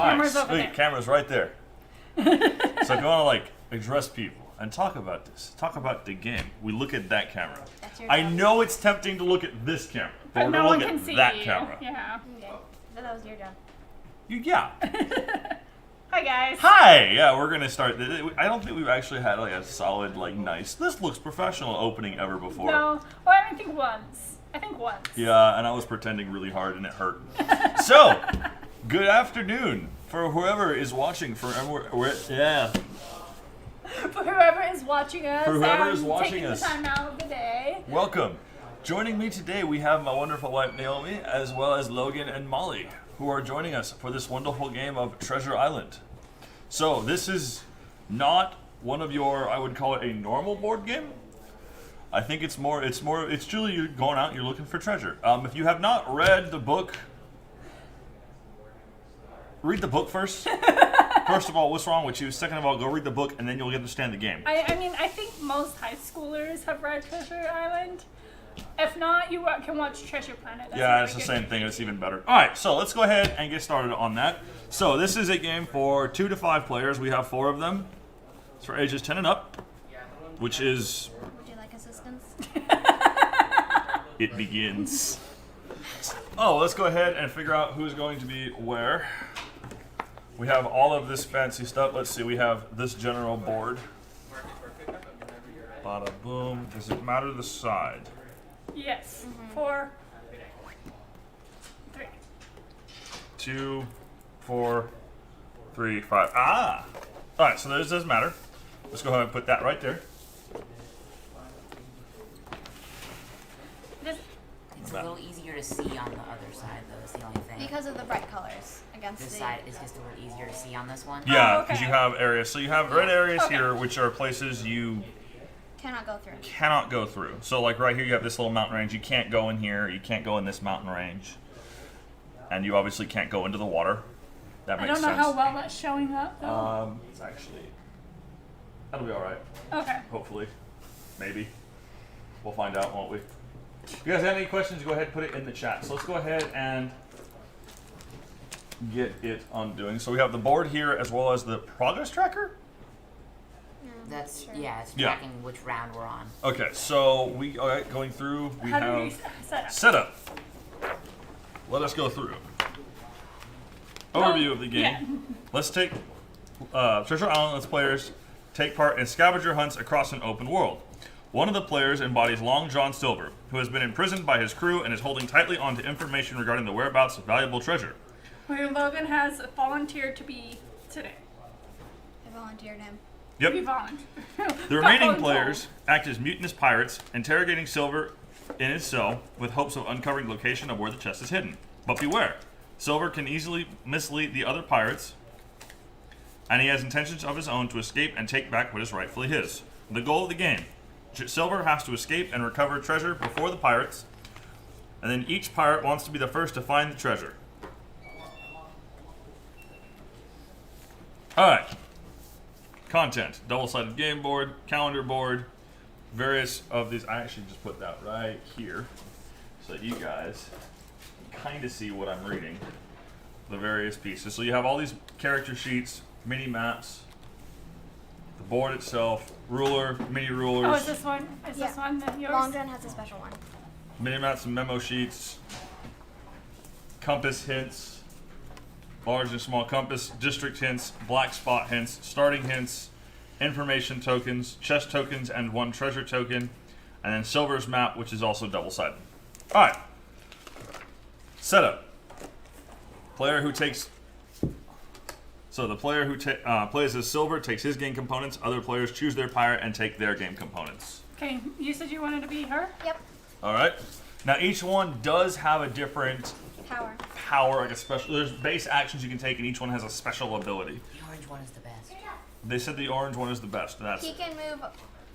Camera's over Sweet, there. camera's right there. So if you want to like address people and talk about this, talk about the game, we look at that camera. That's your I job. know it's tempting to look at this camera, but But we're no gonna one look can at see that you. camera. Yeah. Okay. So that was your job. Yeah. Hi, guys. Hi. Yeah, we're gonna start. I don't think we've actually had like a solid, like, nice. This looks professional opening ever before. No. Well, I think once. Yeah, and I was pretending really hard and it hurt. So, good afternoon for whoever is watching. For yeah. For whoever is watching us. For whoever and is watching taking us. the time out of the day. Welcome. Joining me today, we have my wonderful wife Naomi, as well as Logan and Molly, who are joining us for this wonderful game of Treasure Island. So this is not one of your, I would call it a normal board game. I think it's truly you're going out and you're looking for treasure. If you have not read the book, read the book first. First of all, what's wrong with you? Second of all, go read the book and then you'll understand the game. I mean, I think most high schoolers have read Treasure Island. If not, you can watch Treasure Planet. That's a Yeah, really it's the good same thing. movie. It's even better. All right, so let's go ahead and get started on that. So this is a game for 2 to 5 players. We have 4 of them. It's for ages 10 and up, which is Would you like assistance? it begins. Oh, let's go ahead and figure out who's going to be where. We have all of this fancy stuff. Let's see. We have this general board. Bada boom. Does it matter the side? Yes. 4, 3. 2, 4, 3, 5. Ah! All right, so this does matter. Let's go ahead and put that right there. This, It's a little easier to see on the other side, though, is the only thing. Because of the bright colors against This the. side is just a little easier to see on this one. Yeah, Oh, because okay. you have areas. So you have red areas Okay. here, which are places you Cannot go through. cannot go through. So like right here, you have this little mountain range. You can't go in here. You can't go in this mountain range. And you obviously can't go into the water. That I makes don't know sense. how well that's showing up, though. It's actually, that'll be all right. Okay. Hopefully. Maybe. We'll find out, won't we? If you guys have any questions, go ahead and put it in the chat. So let's go ahead and get it undoing. So we have the board here as well as the progress tracker. That's, Sure. yeah, it's Yeah. tracking which round we're on. Okay, so we all right, going through. We How do have we set up? setup. Let us go through. Overview of the game. Yeah. Let's take Treasure Island. Let's players take part in scavenger hunts across an open world. One of the players embodies Long John Silver, who has been imprisoned by his crew and is holding tightly onto information regarding the whereabouts of valuable treasure. Where Logan has volunteered to be today. I volunteered him. To be Yep. volunteered. The remaining players act as mutinous pirates, interrogating Silver in his cell with hopes of uncovering the location of where the chest is hidden. But beware, Silver can easily mislead the other pirates, and he has intentions of his own to escape and take back what is rightfully his. The goal of the game: Silver has to escape and recover treasure before the pirates, and then each pirate wants to be the first to find the treasure. Alright. Content: double-sided game board, calendar board, various of these. I actually just put that right here so that you guys can kind of see what I'm reading. The various pieces. So you have all these character sheets, mini maps, the board itself, ruler, mini rulers, Oh, is this one? Is this Yeah. one yours? Long John has a special one. mini maps and memo sheets, compass hints, large and small compass, district hints, black spot hints, starting hints, information tokens, chest tokens, and 1 treasure token, and then Silver's map, which is also double-sided. All right. Setup. Player who takes. So the player who plays as Silver takes his game components. Other players choose their pirate and take their game components. Okay, you said you wanted to be her? Yep. All right. Now each one does have a different Power. power, like a special. There's base actions you can take, and each one has a special ability. The orange one is the best. They said the orange one is the best. That's. He can move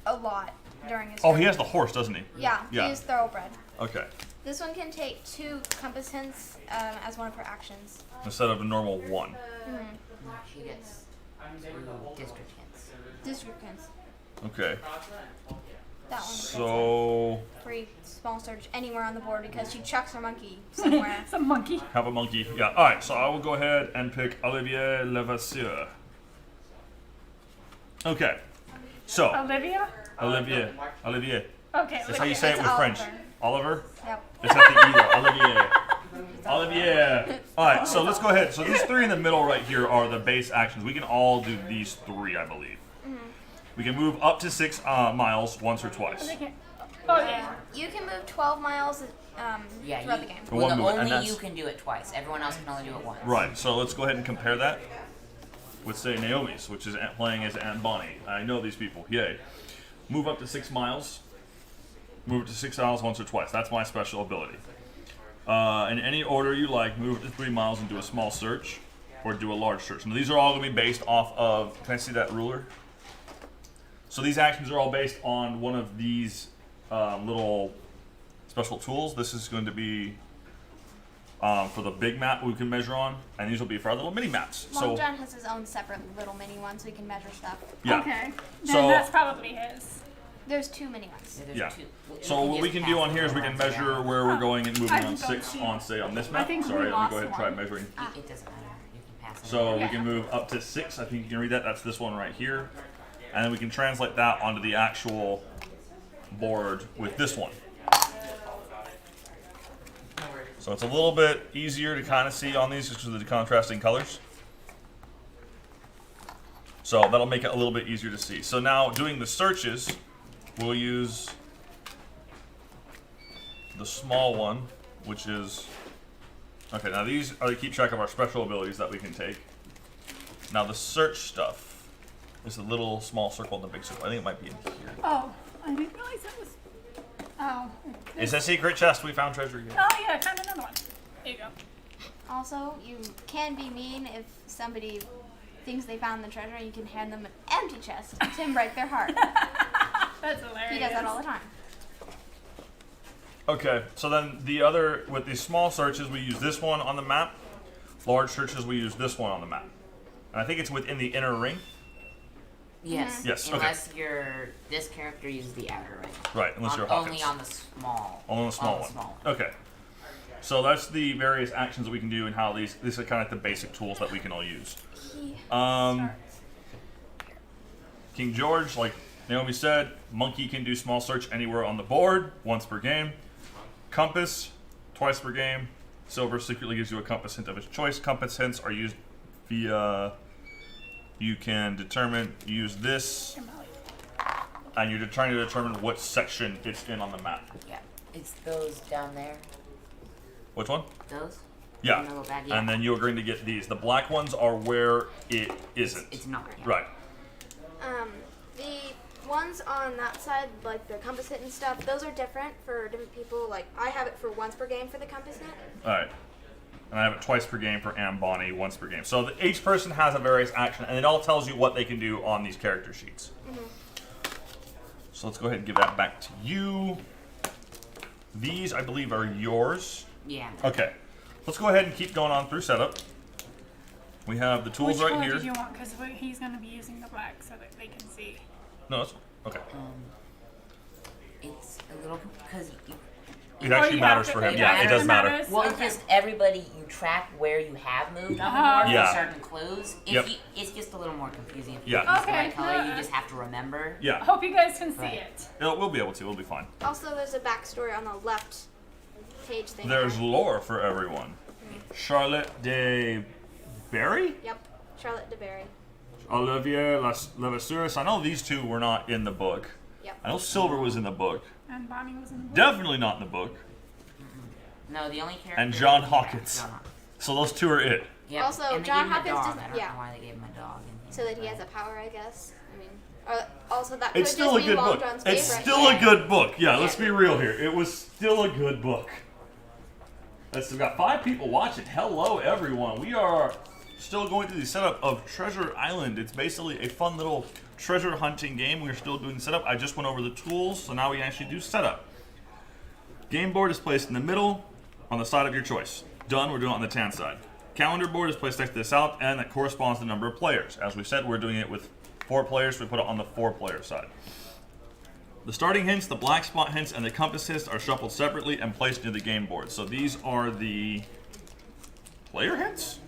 a lot during his Oh, turn. he has the horse, doesn't he? Yeah, Yeah. he is thoroughbred. Okay. This one can take 2 compass hints as one of her actions. Instead of a normal 1. She gets 2 district hints. District hints. Okay. That one gets So a free small search anywhere on the board because she chucks her monkey somewhere. Some monkey. have a monkey. Yeah. All right. So I will go ahead and pick Olivier Levasseur. Okay. So Olivia? Olivier. Okay. That's how you Olivia. say it It's with French. Oliver. Oliver. Yep. It's at the E there. Olivier. Olivier. All right. So let's go ahead. So these three in the middle right here are the base actions. We can all do these three, I believe. We can move up to 6 miles once or twice. Okay. Oh yeah. You can move 12 miles Yeah, throughout you, the game. For one well, move, and only that's- you can do it twice. Everyone else can only do it once. Right, so let's go ahead and compare that with, say, Naomi's, which is playing as Aunt Bonnie. I know these people. Yay. Move up to 6 miles. Move it to 6 miles once or twice. That's my special ability. In any order you like, move it to 3 miles and do a small search, or do a large search. Now, these are all going to be based off of... Can I see that ruler? So these actions are all based on one of these little special tools. This is going to be... for the big map we can measure on, and these will be for our little mini maps. Long So John has his own separate little mini one so he can measure stuff. yeah, Okay. Then So- that's probably his. There's 2 mini ones. So there's yeah. two. So what we can do on here is we can measure where we're going and moving I on don't 6 see on, it. say, on this I map. think we Sorry, let me lost go ahead and try one. measuring. It doesn't matter. You can pass it. So we Yeah. can move up to 6. I think you can read that. That's this one right here, and then we can translate that onto the actual board with this one. So it's a little bit easier to kind of see on these just because of the contrasting colors. So that'll make it a little bit easier to see. So now doing the searches, we'll use the small one, which is... Okay, now these are to keep track of our special abilities that we can take. Now the search stuff is the little small circle and the big circle. I think it might be in here. Oh, I didn't realize that was. Oh. It's a secret chest. We found treasure here. Oh yeah, I found another one. There you go. Also, you can be mean if somebody thinks they found the treasure. You can hand them an empty chest to break their heart. That's hilarious. He does that all the time. Okay, so then the other, with these small searches, we use this one on the map. Large searches, we use this one on the map. And I think it's within the inner ring. Yes. Yes, okay. Unless this character uses the outer ring. Right, unless you're Hawkins. Only on the small. Only on the small one. Okay. So that's the various actions that we can do and how these are kind of like the basic tools that we can all use. King George, like Naomi said, monkey can do small search anywhere on the board, once per game. Compass, twice per game. Silver secretly gives you a compass hint of his choice. Compass hints are used via... You can use this, and you're trying to determine what section it's in on the map. Yeah. It's those down there. Which one? Those? Yeah. In the little bag, yeah. And then you're going to get these. The black ones are where it isn't. It's not. Yeah. Right. The ones on that side, like the compass hit and stuff, those are different for different people. Like, I have it for once per game for the compass hit. All right. And I have it twice per game for Aunt Bonnie, once per game. So each person has a various action, and it all tells you what they can do on these character sheets. So let's go ahead and give that back to you. These, I believe, are yours. Yeah. Okay. Let's go ahead and keep going on through setup. We have the tools Which right color here. did you want? Because he's going to be using the black so that they can see. No, that's okay. It's a little because It actually you matters have for to- him. it Yeah, it does matter. matters? well, it's Okay. just everybody you track where you have moved on the Uh-huh. board Yeah. with certain clues. If Yep. it's just a little more confusing. If you Yeah. use the Okay. right color, you just have to remember. I Yeah. hope you guys can see Right. it. We'll be able to. We'll be fine. Also, there's a backstory on the left page thing. There's there. lore for everyone. Charlotte de Berry? Yep, Charlotte DeBerry. Olivier Levasseur. I know these two were not in the book. Yep. I know Silver was in the book. And Bonnie was in the book. Definitely not in the book. No, the only character. And John yeah, Hawkins. John Hawkins. So those two are it. Yep. Also, and they John gave him a Hawkins dog. doesn't- I don't yeah. know why they gave him a dog. So that he has a power, I guess. I mean, or also that could It's just still a be good Long book. John's It's favorite. still a Yeah. good book. Yeah, let's be real here. It was still a good book. We've got 5 people watching. Hello, everyone. We are still going through the setup of Treasure Island. It's basically a fun little treasure hunting game. We're still doing setup. I just went over the tools, so now we actually do setup. Game board is placed in the middle on the side of your choice. Done, we're doing it on the tan side. Calendar board is placed next to the south end that corresponds to the number of players. As we said, we're doing it with 4 players, so we put it on the 4-player side. the starting hints, the black spot hints, and the compass hints are shuffled separately and placed near the game board. So these are the player hints?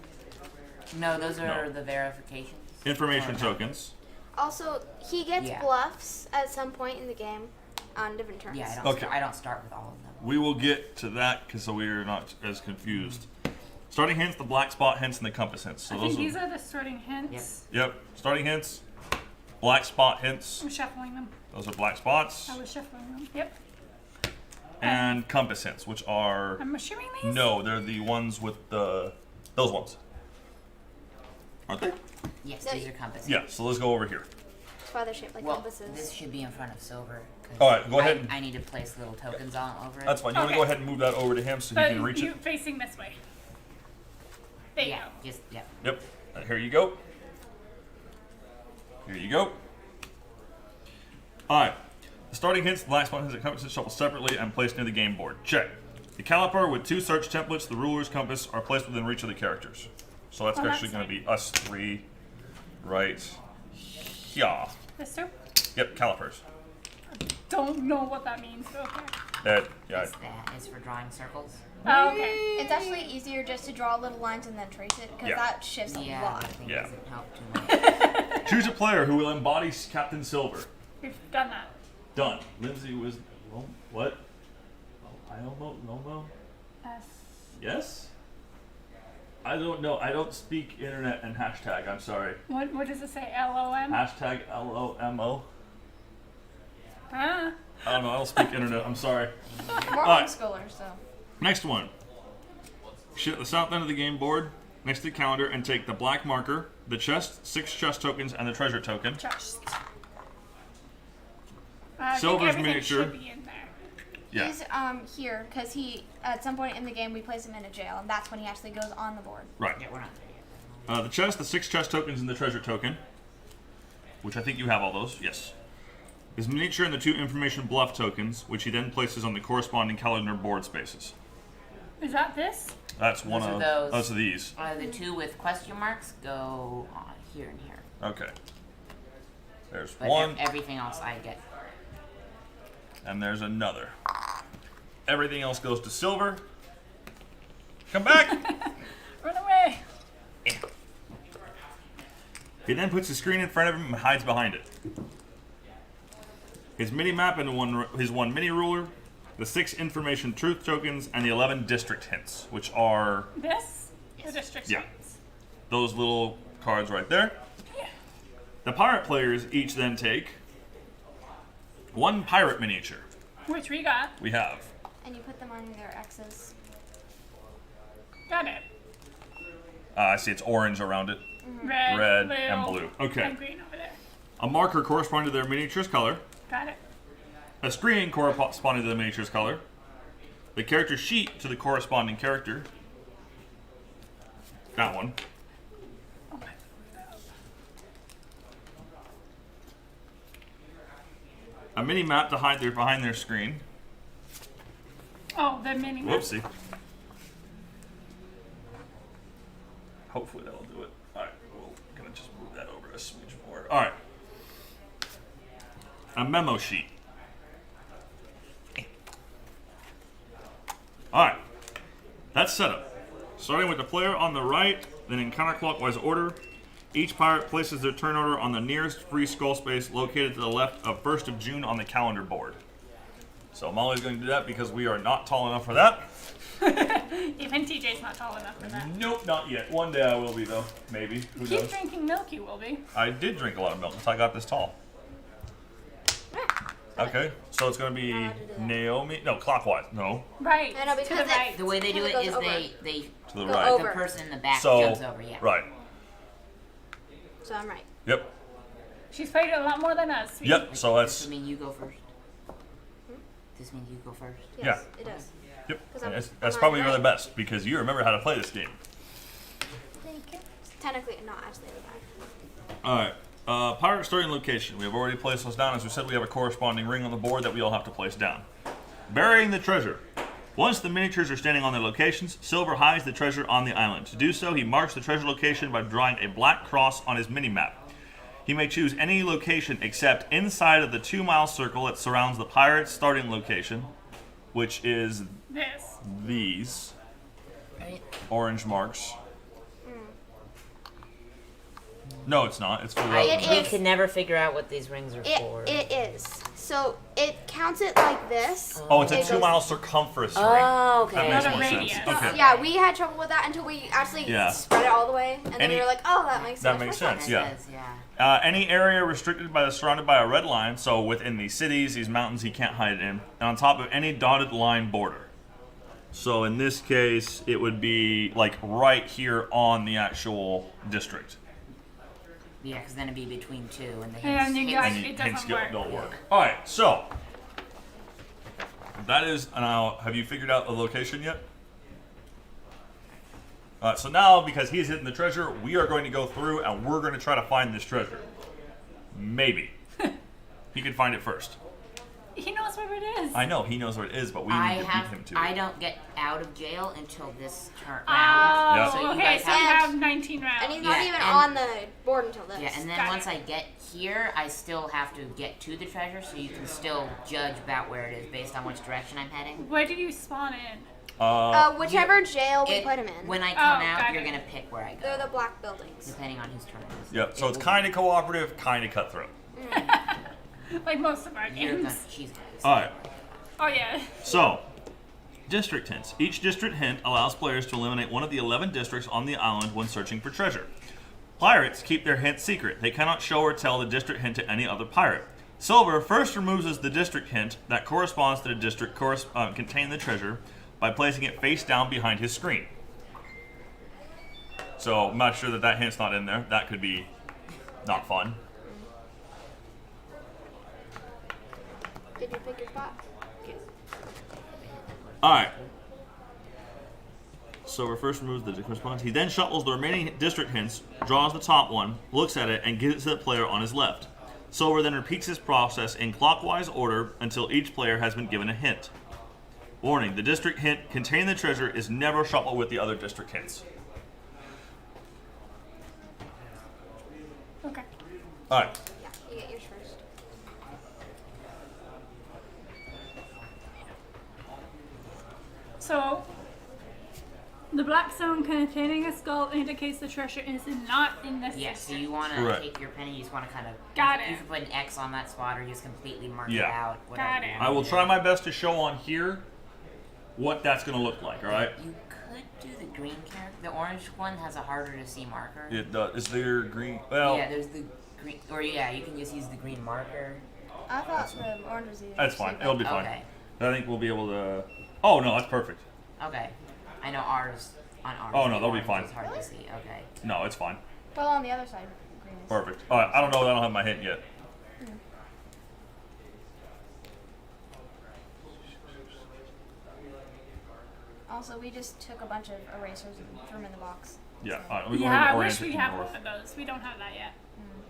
No, those are No. the verifications. Information Oh, no. tokens. Also, he gets Yeah. bluffs at some point in the game on different turns. Yeah, Okay. I don't start with all of them. We will get to that so we are not as confused. Starting hints, the black spot hints, and the compass hints. So I those think these are the starting hints. Yep. Starting hints, black spot hints. I'm shuffling them. Those are black spots. I was shuffling them. Yep. And compass hints, which are I'm assuming these. no, they're the ones with the those ones. Aren't they? Yes, No, these are compasses. Yeah. So let's go over here. That's why they're shaped like Well, compasses. this should be in front of silver. 'Cause All right, go ahead and- I need to place little tokens on over it. That's fine. You want to go Okay. ahead and move that over to him so he But can reach you it. facing this way. There you Yeah, go. just yeah. Yep. Here you go. Here you go. All right. The starting hints, the black spot hints, and compasses shuffled separately and placed near the game board. Check. The caliper with 2 search templates, the ruler's compass, are placed within reach of the characters. So that's Oh, actually that's going to be us 3 right here. This too. Yep, calipers. Don't know what that means. But okay. Yeah. That is for drawing circles. Oh, okay. It's actually easier just to draw little lines and then trace it because Yeah. that shifts a Yeah, lot. I think Yeah. doesn't help too much. Choose a player who will embody Captain Silver. We've done that. Done. Lindsay was. Well, what? I don't know. No. S. Yes? I don't know. I don't speak internet and hashtag. I'm sorry. What does it say? LOM? Hashtag LOMO. Ah. I don't know. I don't speak internet. I'm sorry. We're Alright. homeschoolers, so. Next one. Sit at the south end of the game board next to the calendar and take the black marker, the chest, 6 chest tokens, and the treasure token. Just. I think Silver's everything miniature. should be in there. Yeah. He's here because he at some point in the game we place him in a jail, and that's when he actually goes on the board. Right. Yeah, we're not there yet. The chest, the 6 chest tokens, and the treasure token, which I think you have all those. Yes. His miniature and the 2 information bluff tokens, which he then places on the corresponding calendar board spaces. Is that this? That's one Those are of those. those are these. The 2 with question marks go on here and here. Okay. There's But one, everything else I get. and there's another. Everything else goes to silver. Come back. Run away. He then puts his screen in front of him and hides behind it. His mini map and his one mini ruler, the 6 information truth tokens, and the 11 district hints, which are This? The district Yeah. signs. those little cards right there. Yeah. The pirate players each then take 1 pirate miniature. Which we got. We have. And you put them on their X's. Got it. I see it's orange around it. Red, and blue. Okay. And green over there. A marker corresponding to their miniature's color. Got it. A screen corresponding to the miniature's color. The character sheet to the corresponding character. That one. Okay. A mini map to hide behind their screen. Oh, the mini map. Whoopsie. Hopefully that'll do it. Alright, we're gonna just move that over a smidge more. Alright. A memo sheet. Alright. That's setup. Starting with the player on the right, then in counterclockwise order. Each pirate places their turn order on the nearest free skull space located to the left of 1st of June on the calendar board. So Molly's going to do that because we are not tall enough for that. Even TJ's not tall enough for that. Nope, not yet. One day I will be though. Maybe. Who Keep knows? drinking milk, you will be. I did drink a lot of milk until I got this tall. Okay, so it's going to be Naomi. No, clockwise. No, Right. No, to because the it- right. The way they do it Goes is over. they to the Go right. over. the person in the back So jumps over. Yeah. right. So I'm right. Yep. She's played it a lot more than us. Yep. So This that's would mean you go first. This means you go first. Yes, it does. yep. 'Cause And I'm that's on probably my for the right. best because you remember how to play this game. Thank you. Technically, not actually in the back. All right. Pirate starting location. We have already placed those down. As we said, we have a corresponding ring on the board that we all have to place down. Burying the treasure. Once the miniatures are standing on their locations, Silver hides the treasure on the island. To do so, he marks the treasure location by drawing a black cross on his mini-map. He may choose any location except inside of the 2-mile circle that surrounds the pirate's starting location, which is This. these Right? orange marks. No, it's not. It's for It We is. could never figure out what these rings are for. It is. So it counts it like this. Oh, it's a It goes- 2-mile circumference ring. Oh, okay. That makes Not a more sense. radius. Okay. Yeah, we had trouble with that until we actually Yeah. spread it all the way, and then Any- we were like, oh, that makes That so much makes more sense, It yeah. is, yeah. Any area restricted by surrounded by a red line, so within these cities, these mountains, he can't hide in, and on top of any dotted line border. So in this case, it would be like right here on the actual district. Yeah, because then it'd be between two, and the And hints. you hints- guys- And it hence doesn't skill work. don't work. All right, so that is now. Have you figured out the location yet? So now, because he's hidden the treasure, we are going to go through and we're going to try to find this treasure. Maybe he can find it first. He knows where it is. I know he knows where it is, but we I need to have. beat him to I it. don't get out of jail until this turn Oh, round. Yeah. So you okay, guys so you have- have 19 rounds. And he's not Yeah, even and- on the board until this. Yeah, and then Got once it. I get here, I still have to get to the treasure, so you can still judge about where it is based on which direction I'm heading. Where do you spawn in? Whichever jail we It- put him in. When I come out, got you're it. gonna pick where I go, They're the black buildings. depending on whose turn it is. Yep. So It it's will- kind of cooperative, kind of cutthroat. Like most of our You're games. gonna. She's gonna. All right. Oh yeah. So, district hints. Each district hint allows players to eliminate one of the 11 districts on the island when searching for treasure. Pirates keep their hint secret. They cannot show or tell the district hint to any other pirate. Silver first removes the district hint that corresponds to the district containing the treasure by placing it face down behind his screen. So, I'm not sure that hint's not in there. That could be not fun. Did you pick your spot? Alright. Silver first removes the correspondence. He then shuffles the remaining district hints, draws the top one, looks at it, and gives it to the player on his left. Silver then repeats this process in clockwise order until each player has been given a hint. Warning, the district hint containing the treasure is never shuffled with the other district hints. Okay. Alright. Yeah, you get yours first. So, the black zone containing a skull indicates the treasure is not in this Yeah, so district. you want to Correct. take your pen and you just want to kind of. Got You it. can put an X on that spot or just completely mark Yeah. it out. Whatever Got you it. want I will to try do. my best to show on here what that's going to look like, alright? You could do the green character. The orange one has a harder to see marker. It does. Is there green? Well, Yeah, there's the green. Or yeah, you can just use the green marker. I thought the orange was easier. that's fine. It'll be fine. Okay. I think we'll be able to... Oh, no, that's perfect. Okay. I know ours on ours. Oh, no, the that'll be orange fine. is hard to see. Okay. No, it's fine. Well, on the other side, green is. Perfect. Alright, I don't know that I don't have my hint yet. Also, we just took a bunch of erasers and threw them in the box. Yeah, So- alright, we go Yeah, ahead I and wish orient it we to had north. one of those. We don't have that yet.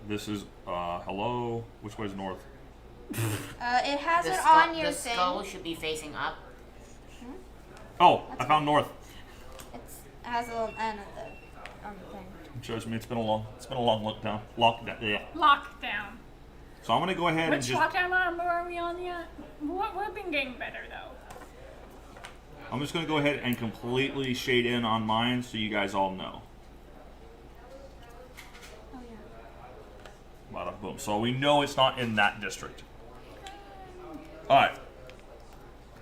This is, hello? Which way's north? It has The it skull, on your the thing. skull should be facing up. Oh, I found north. It has a little N at the on the thing. Shows me it's been a long look down. Lockdown, yeah. Lockdown. So I'm gonna go ahead and Which just, lockdown are we on yet? We've been getting better though. I'm just gonna go ahead and completely shade in on mine so you guys all know. Oh yeah. Bada boom. So we know it's not in that district. Alright.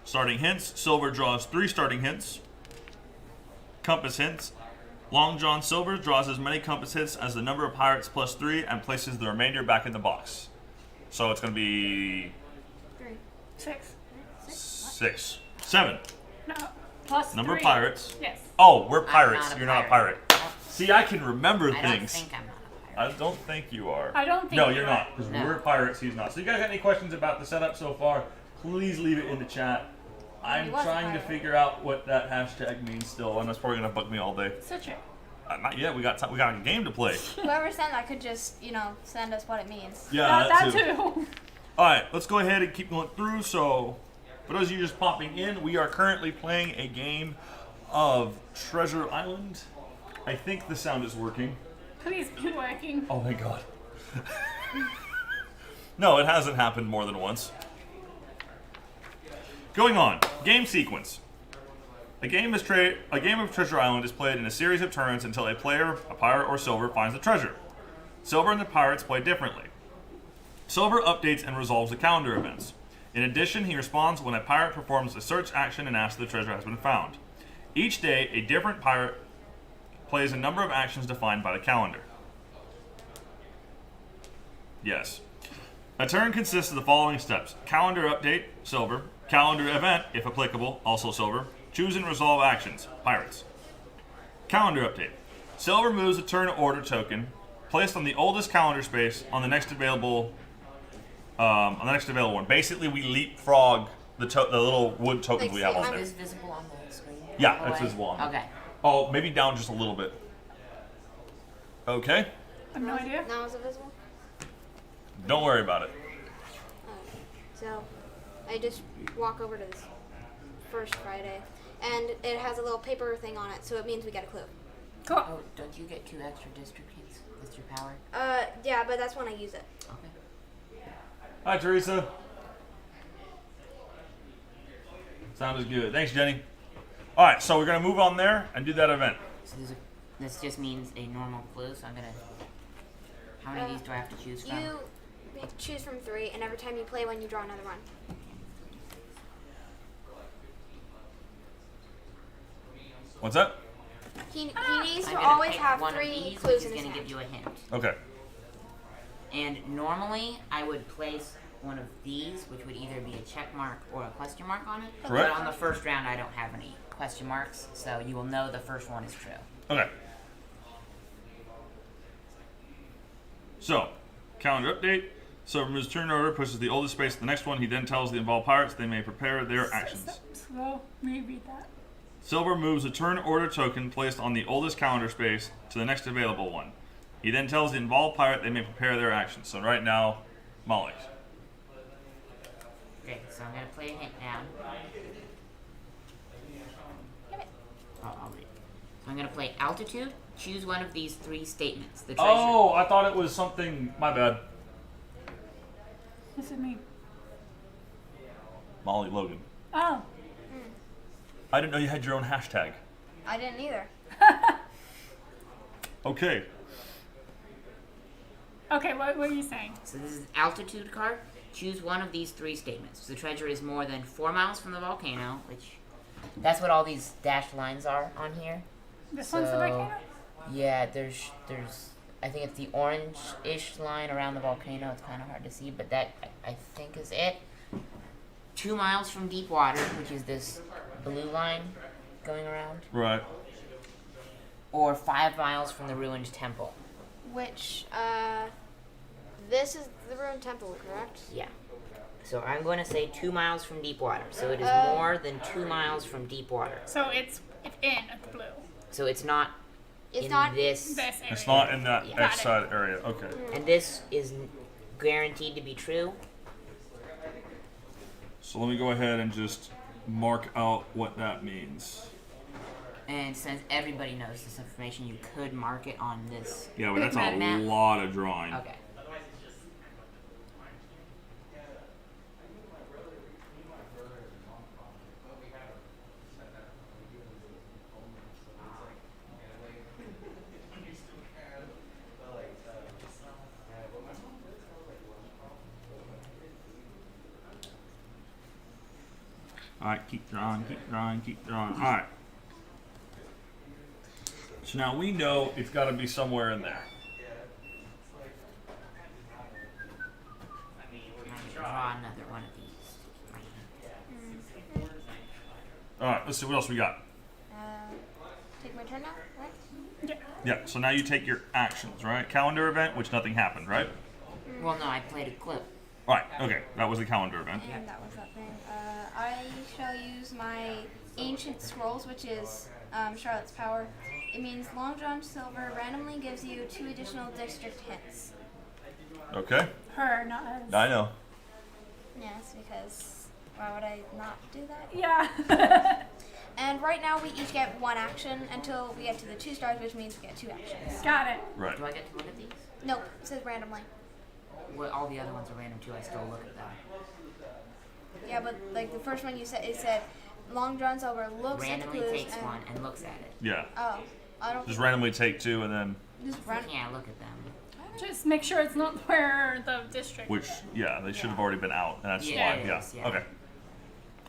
Starting hints. Silver draws 3 starting hints. Compass hints. Long John Silver draws as many compass hints as the number of pirates plus 3 and places the remainder back in the box. So it's going to be 3. 6. 6. 7. No. Plus Number 3. of pirates. Yes. Oh, we're I'm pirates. not a You're not a pirate. pirate. See, I can remember I don't things. think I'm not a pirate. I don't think you are. I don't think No, you you're are. not. Because No. we're pirates, he's not. So you guys got any questions about the setup so far? Please leave it in the chat. I'm He was a trying to pirate. figure out what that hashtag means still, and that's probably gonna bug me all day. Such a. Not yet. We got a game to play. Whoever sent that could just, send us what it means. Yeah, that too. All right, let's go ahead and keep going through. So, for those of you just popping in, we are currently playing a game of Treasure Island. I think the sound is working. Please be working. Oh my god. No, it hasn't happened more than once. Going on. Game sequence. A game of Treasure Island is played in a series of turns until a player, a pirate or Silver, finds the treasure. Silver and the pirates play differently. Silver updates and resolves the calendar events. In addition, he responds when a pirate performs a search action and asks if the treasure has been found. Each day, a different pirate plays a number of actions defined by the calendar. Yes. A turn consists of the following steps. Calendar update, Silver. Calendar event, if applicable, also Silver. Choose and resolve actions, pirates. Calendar update. Silver moves a turn order token placed on the oldest calendar space on the next available one. Basically, we leapfrog the little wood tokens we have on Is there. this visible on the screen? Yeah, All the that's way? visible on there. Okay. Oh, maybe down just a little bit. Okay. I have no idea. Now is it visible? Don't worry about it. So, I just walk over to this first Friday, and it has a little paper thing on it, so it means we get a clue. Cool. Oh, don't you get 2 extra district hints with your power? Yeah, but that's when I use it. Okay. Hi, Teresa. Sound is good. Thanks, Jenny. All right, so we're gonna move on there and do that event. So this just means a normal clue, so I'm gonna... How many of these do I have to choose from? You choose from 3, and every time you play one, you draw another one. What's that? He needs I'm to gonna always pick have one 3 of these, clues which in is his gonna hand. give you a hint. Okay. And normally, I would place one of these, which would either be a check mark or a question mark on it. Correct. But on the first round, I don't have any question marks, so you will know the first one is true. Okay. So, calendar update. Silver moves turn order, pushes the oldest space to the next one. He then tells the involved pirates they may prepare their actions. Slow. Reread that. Silver moves a turn order token placed on the oldest calendar space to the next available one. He then tells the involved pirate they may prepare their actions. So right now, Molly. Okay, so I'm gonna play a hint now. I'll read. So I'm gonna play altitude. Choose one of these 3 statements. The treasure. Oh, I thought it was something. My bad. What's it mean? Molly Logan. Oh. I didn't know you had your own hashtag. I didn't either. Okay. Okay, what were you saying? So this is altitude card. Choose one of these 3 statements. The treasure is more than 4 miles from the volcano, which that's what all these dashed lines are on here. This one's the volcano? Yeah, there's I think it's the orange-ish line around the volcano. It's kind of hard to see, but that I think is it. 2 miles from deep water, which is this blue line going around, Right. or 5 miles from the ruined temple. Which, this is the ruined temple, correct? Yeah. So I'm going to say 2 miles from deep water. So it is more than 2 miles from deep water. So it's in at the blue. So it's not It's in not this. This area. It's not in that Yeah. Got X it. side area. Okay. And this is guaranteed to be true. So let me go ahead and just mark out what that means. And since everybody knows this information, you could mark it on this. Yeah, but that's a Map. lot of drawing. Okay. Alright, keep drawing, keep drawing, keep drawing. Alright. So now we know it's got to be somewhere in there. Draw another one of these. Alright, let's see what else we got. Take my turn now, right? Yeah. Yeah, so now you take your actions, right? Calendar event, which nothing happened, right? Well, no, I played a clip. Right, okay, that was the calendar event. And that was that thing. I shall use my Ancient Scrolls, which is Charlotte's power. It means Long John Silver randomly gives you 2 additional district hints. Okay, Her, not us. I know. Yes, because why would I not do that? Yeah. And right now we each get 1 action until we get to the 2 stars, which means we get 2 actions. Got it. Right. Do I get to look at these? Nope, it says randomly. all the other ones are random too. I still look at them. Yeah, but like the first one you said, it said Long John Silver looks Randomly at the clues takes and one and looks at it. Yeah. oh, I don't. Just randomly take 2 and then, Just I run. can't look at them. Just make sure it's not where the district. which, yeah, they should have already been out, and that's Yeah, why. it Yeah. is, yeah. Okay.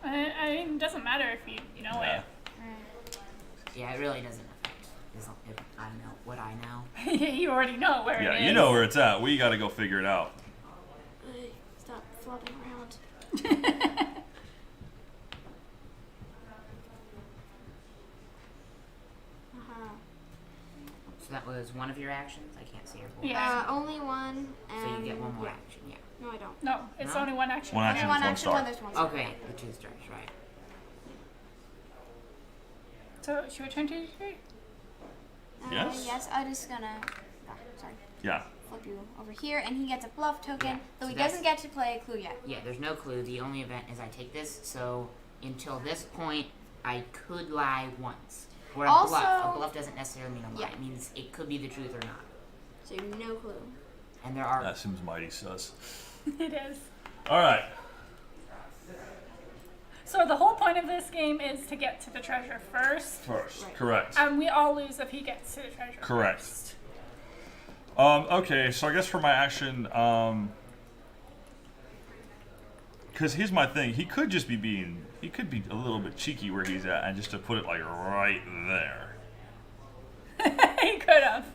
I mean, it doesn't matter if you know Yeah. Yeah, it really doesn't affect. If I know what I know. it. You already know where Yeah, it is. you know where it's at. We got to go figure it out. Stop flopping around. So that was one of your actions. I can't see your board. Yeah. Only one. And So you get one more yeah. action. Yeah. No, I don't. No, it's No? only one action. One action. Only one one action star. when there's one. star. Okay, the 2 stars, right? So should we turn to you? Yes? Yes, I'm just gonna. Sorry. Yeah. Flip you over here, and he gets a bluff token, Yeah, though so he that's- doesn't get to play a clue yet. Yeah, there's no clue. The only event is I take this. So until this point, I could lie once. Or a bluff. A Also- bluff doesn't necessarily mean a lie. Yeah. It means it could be the truth or not. So you have no clue. And there are That seems mighty sus. It is. All right. So the whole point of this game is to get to the treasure first, First. Right. Correct. and we all lose if he gets to the treasure. Correct. First. Okay, so I guess for my action, because here's my thing. He could just be he could be a little bit cheeky where he's at, and just to put it like right there. he could have.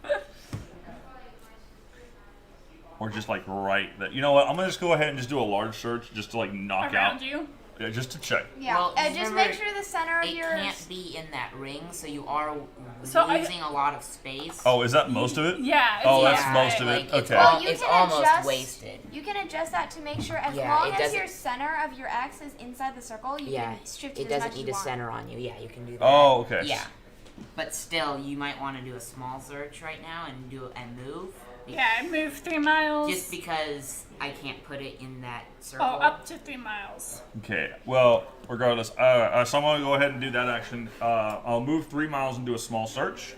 Or just like right there. You know what? I'm gonna just go ahead and just do a large search just to like knock Around out. you. Yeah, just to check. Yeah. Well, just remember, make sure the center of it yours. can't be in that ring, so you are So I- losing a lot of space. Oh, is that most of it? Yeah. Oh, it's- that's most of it. like, it's Okay. al- Well, you it's can almost adjust- wasted. You can adjust that to make sure as Yeah, long it as doesn't- your center of your X is inside the circle, you Yeah, can shift it it as doesn't much need as to you want. center on you. Yeah, you can do that. Oh, okay. Yeah, but still, you might want to do a small search right now and move. Yeah, move 3 miles. Just because I can't put it in that circle. Oh, up to 3 miles. Okay. Well, regardless, so I'm gonna go ahead and do that action. I'll move 3 miles and do a small search.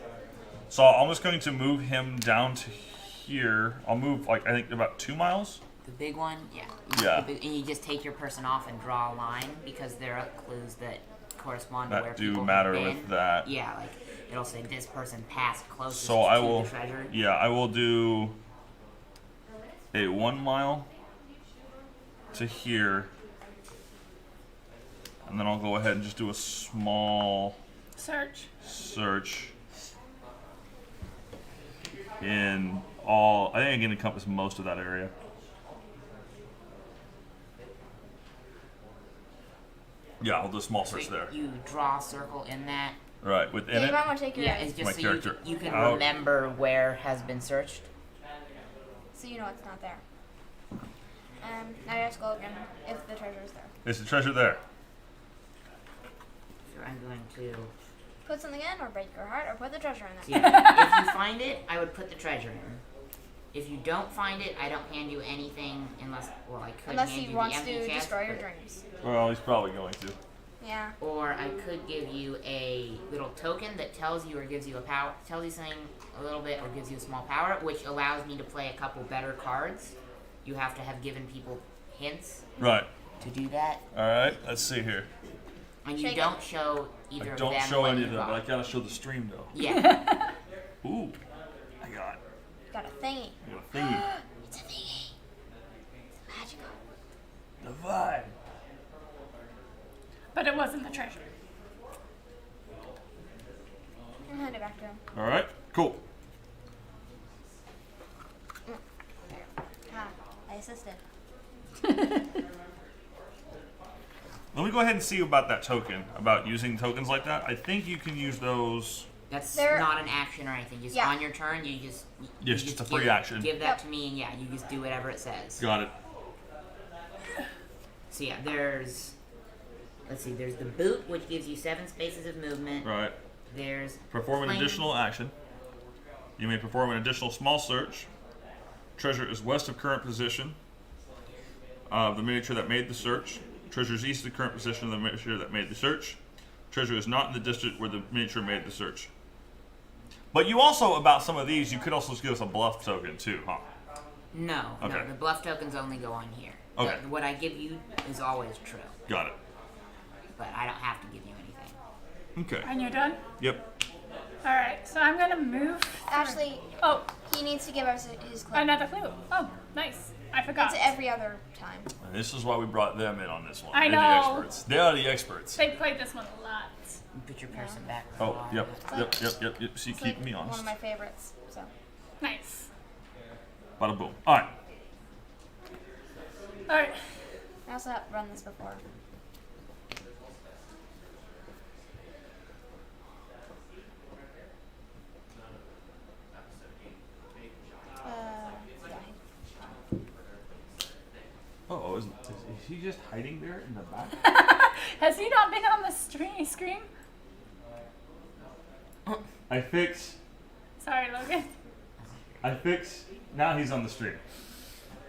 So I'm just going to move him down to here. I'll move like I think about 2 miles. The big one, yeah. Yeah. And you just take your person off and draw a line because there are clues that correspond to where That do people matter have with been. that. Yeah, like it'll say this person passed closest So I to will. the treasure. Yeah, I will do a 1 mile to here, and then I'll go ahead and just do a small Search. search in all. I think I can encompass most of that area. Yeah, I'll do a small So search there. you draw a circle in that. Right, within Yeah, you it. might want to take your Yeah, X, it's just My so character you can out. remember where has been searched. so you know it's not there. Now you have to go again if the treasure is there. Is the treasure there? So I'm going to. Put something in, or break your heart, or put the treasure in So there. yeah, if you find it, I would put the treasure in. If you don't find it, I don't hand you anything unless, well, I could Unless hand he you wants the empty to chest, destroy your but- dreams. Well, he's probably going to. Yeah. Or I could give you a little token that tells you or gives you a power, tells you something a little bit or gives you a small power, which allows me to play a couple better cards. You have to have given people hints Right. to do that, All right. Let's see here. and you Shake it. don't show either I of don't them show when any you of them, draw. but I gotta show the stream though. Yeah, Ooh, I got Got a thingy. a thingy. It's a thingy. It's magical. Divide. But it wasn't the treasure. And hand it back to him. All right. Cool. There. Ah, I assisted. Let me go ahead and see about that token, about using tokens like that. I think you can use those. that's There- not an action or anything. Just Yeah. on your turn, you just Yes, you just a free give, action. Give that Yep. to me, and yeah, you just do whatever it says. Got it. So yeah, there's. Let's see. There's the boot, which gives you 7 spaces of movement. Right. There's Perform an plain- additional action. You may perform an additional small search. Treasure is west of current position of the miniature that made the search. Treasure is east of the current position of the miniature that made the search. Treasure is not in the district where the miniature made the search. But you also, about some of these, you could also give us a bluff token too, huh? No, Okay. no. The bluff tokens only go on here. Okay. What I give you is always true, Got it. but I don't have to give you anything. Okay. And you're done? Yep. Alright, so I'm gonna move. Actually, Oh, he needs to give us his clue. another clue. Oh, nice. I forgot. It's every other time. And this is why we brought them in on this one. I They're know. the experts. They are the experts. They played this one a lot. You put your person back. Oh, yep. Yep. See, It's keep like me one honest. of my favorites. So. Nice. Bada boom. All right. Alright. I also have run this before. Yeah. Oh, is he just hiding there in the back? Has he not been on the screen? I fix. Sorry, Logan. Now he's on the stream.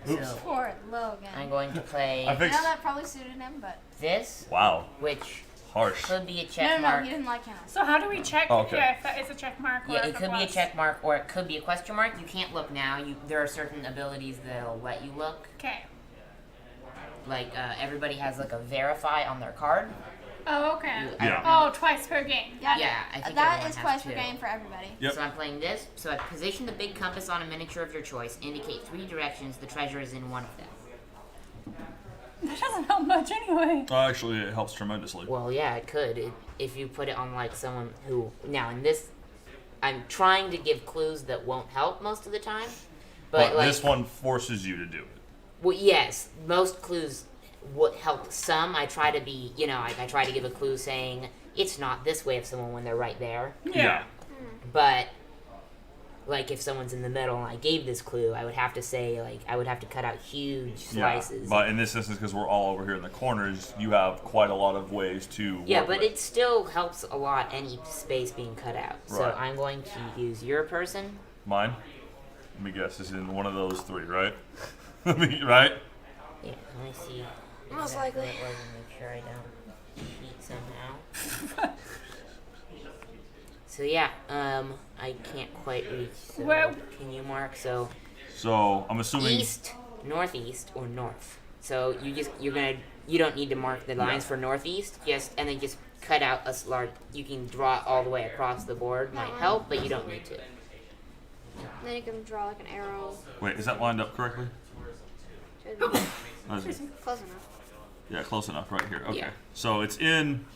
Oops. So Poor Logan. I'm going to play I I fix. know that probably suited him, but this, Wow. which Harsh. could be a no, check no, mark. he didn't like him. So how do we check Oh, okay. if that is a check mark or Yeah, if it could be a was? check mark or it could be a question mark. You can't look now. There are certain abilities that'll let you look. Okay. Like everybody has like a verify on their card. Oh, okay. Yeah. Oh, twice per game. Got it. Yeah, I think that everyone is has twice per two. game for everybody. Yep. So I'm playing this. So I position the big compass on a miniature of your choice. Indicate 3 directions. The treasure is in one of them. That doesn't help much anyway. Actually, it helps tremendously. Well, yeah, it could if you put it on like someone who. Now in this, I'm trying to give clues that won't help most of the time. But like, this one forces you to do it. well, yes, most clues would help some. I try to be, I try to give a clue saying it's not this way of someone when they're right there. Yeah. But like if someone's in the middle and I gave this clue, I would have to say like I would have to cut out huge slices. Yeah. But in this instance, because we're all over here in the corners, you have quite a lot of ways to. Yeah, work but with. it still helps a lot any space being cut out. So Right. I'm going to use your person. Mine. Let me guess. This is in one of those 3, right? Right. Yeah, let me see. Most exactly likely. what it was and make sure I don't cheat somehow. So yeah, I can't quite reach. So Well- can you mark? So So I'm assuming. east, northeast, or north. So you don't need to mark the lines for northeast. And then just cut out a large. You can draw it all the way across the board. Might help, but you don't need to. Then you can draw like an arrow. Wait, is that lined up correctly? Should be That's- close enough. Yeah, close enough right here. Okay. Yeah. So it's in.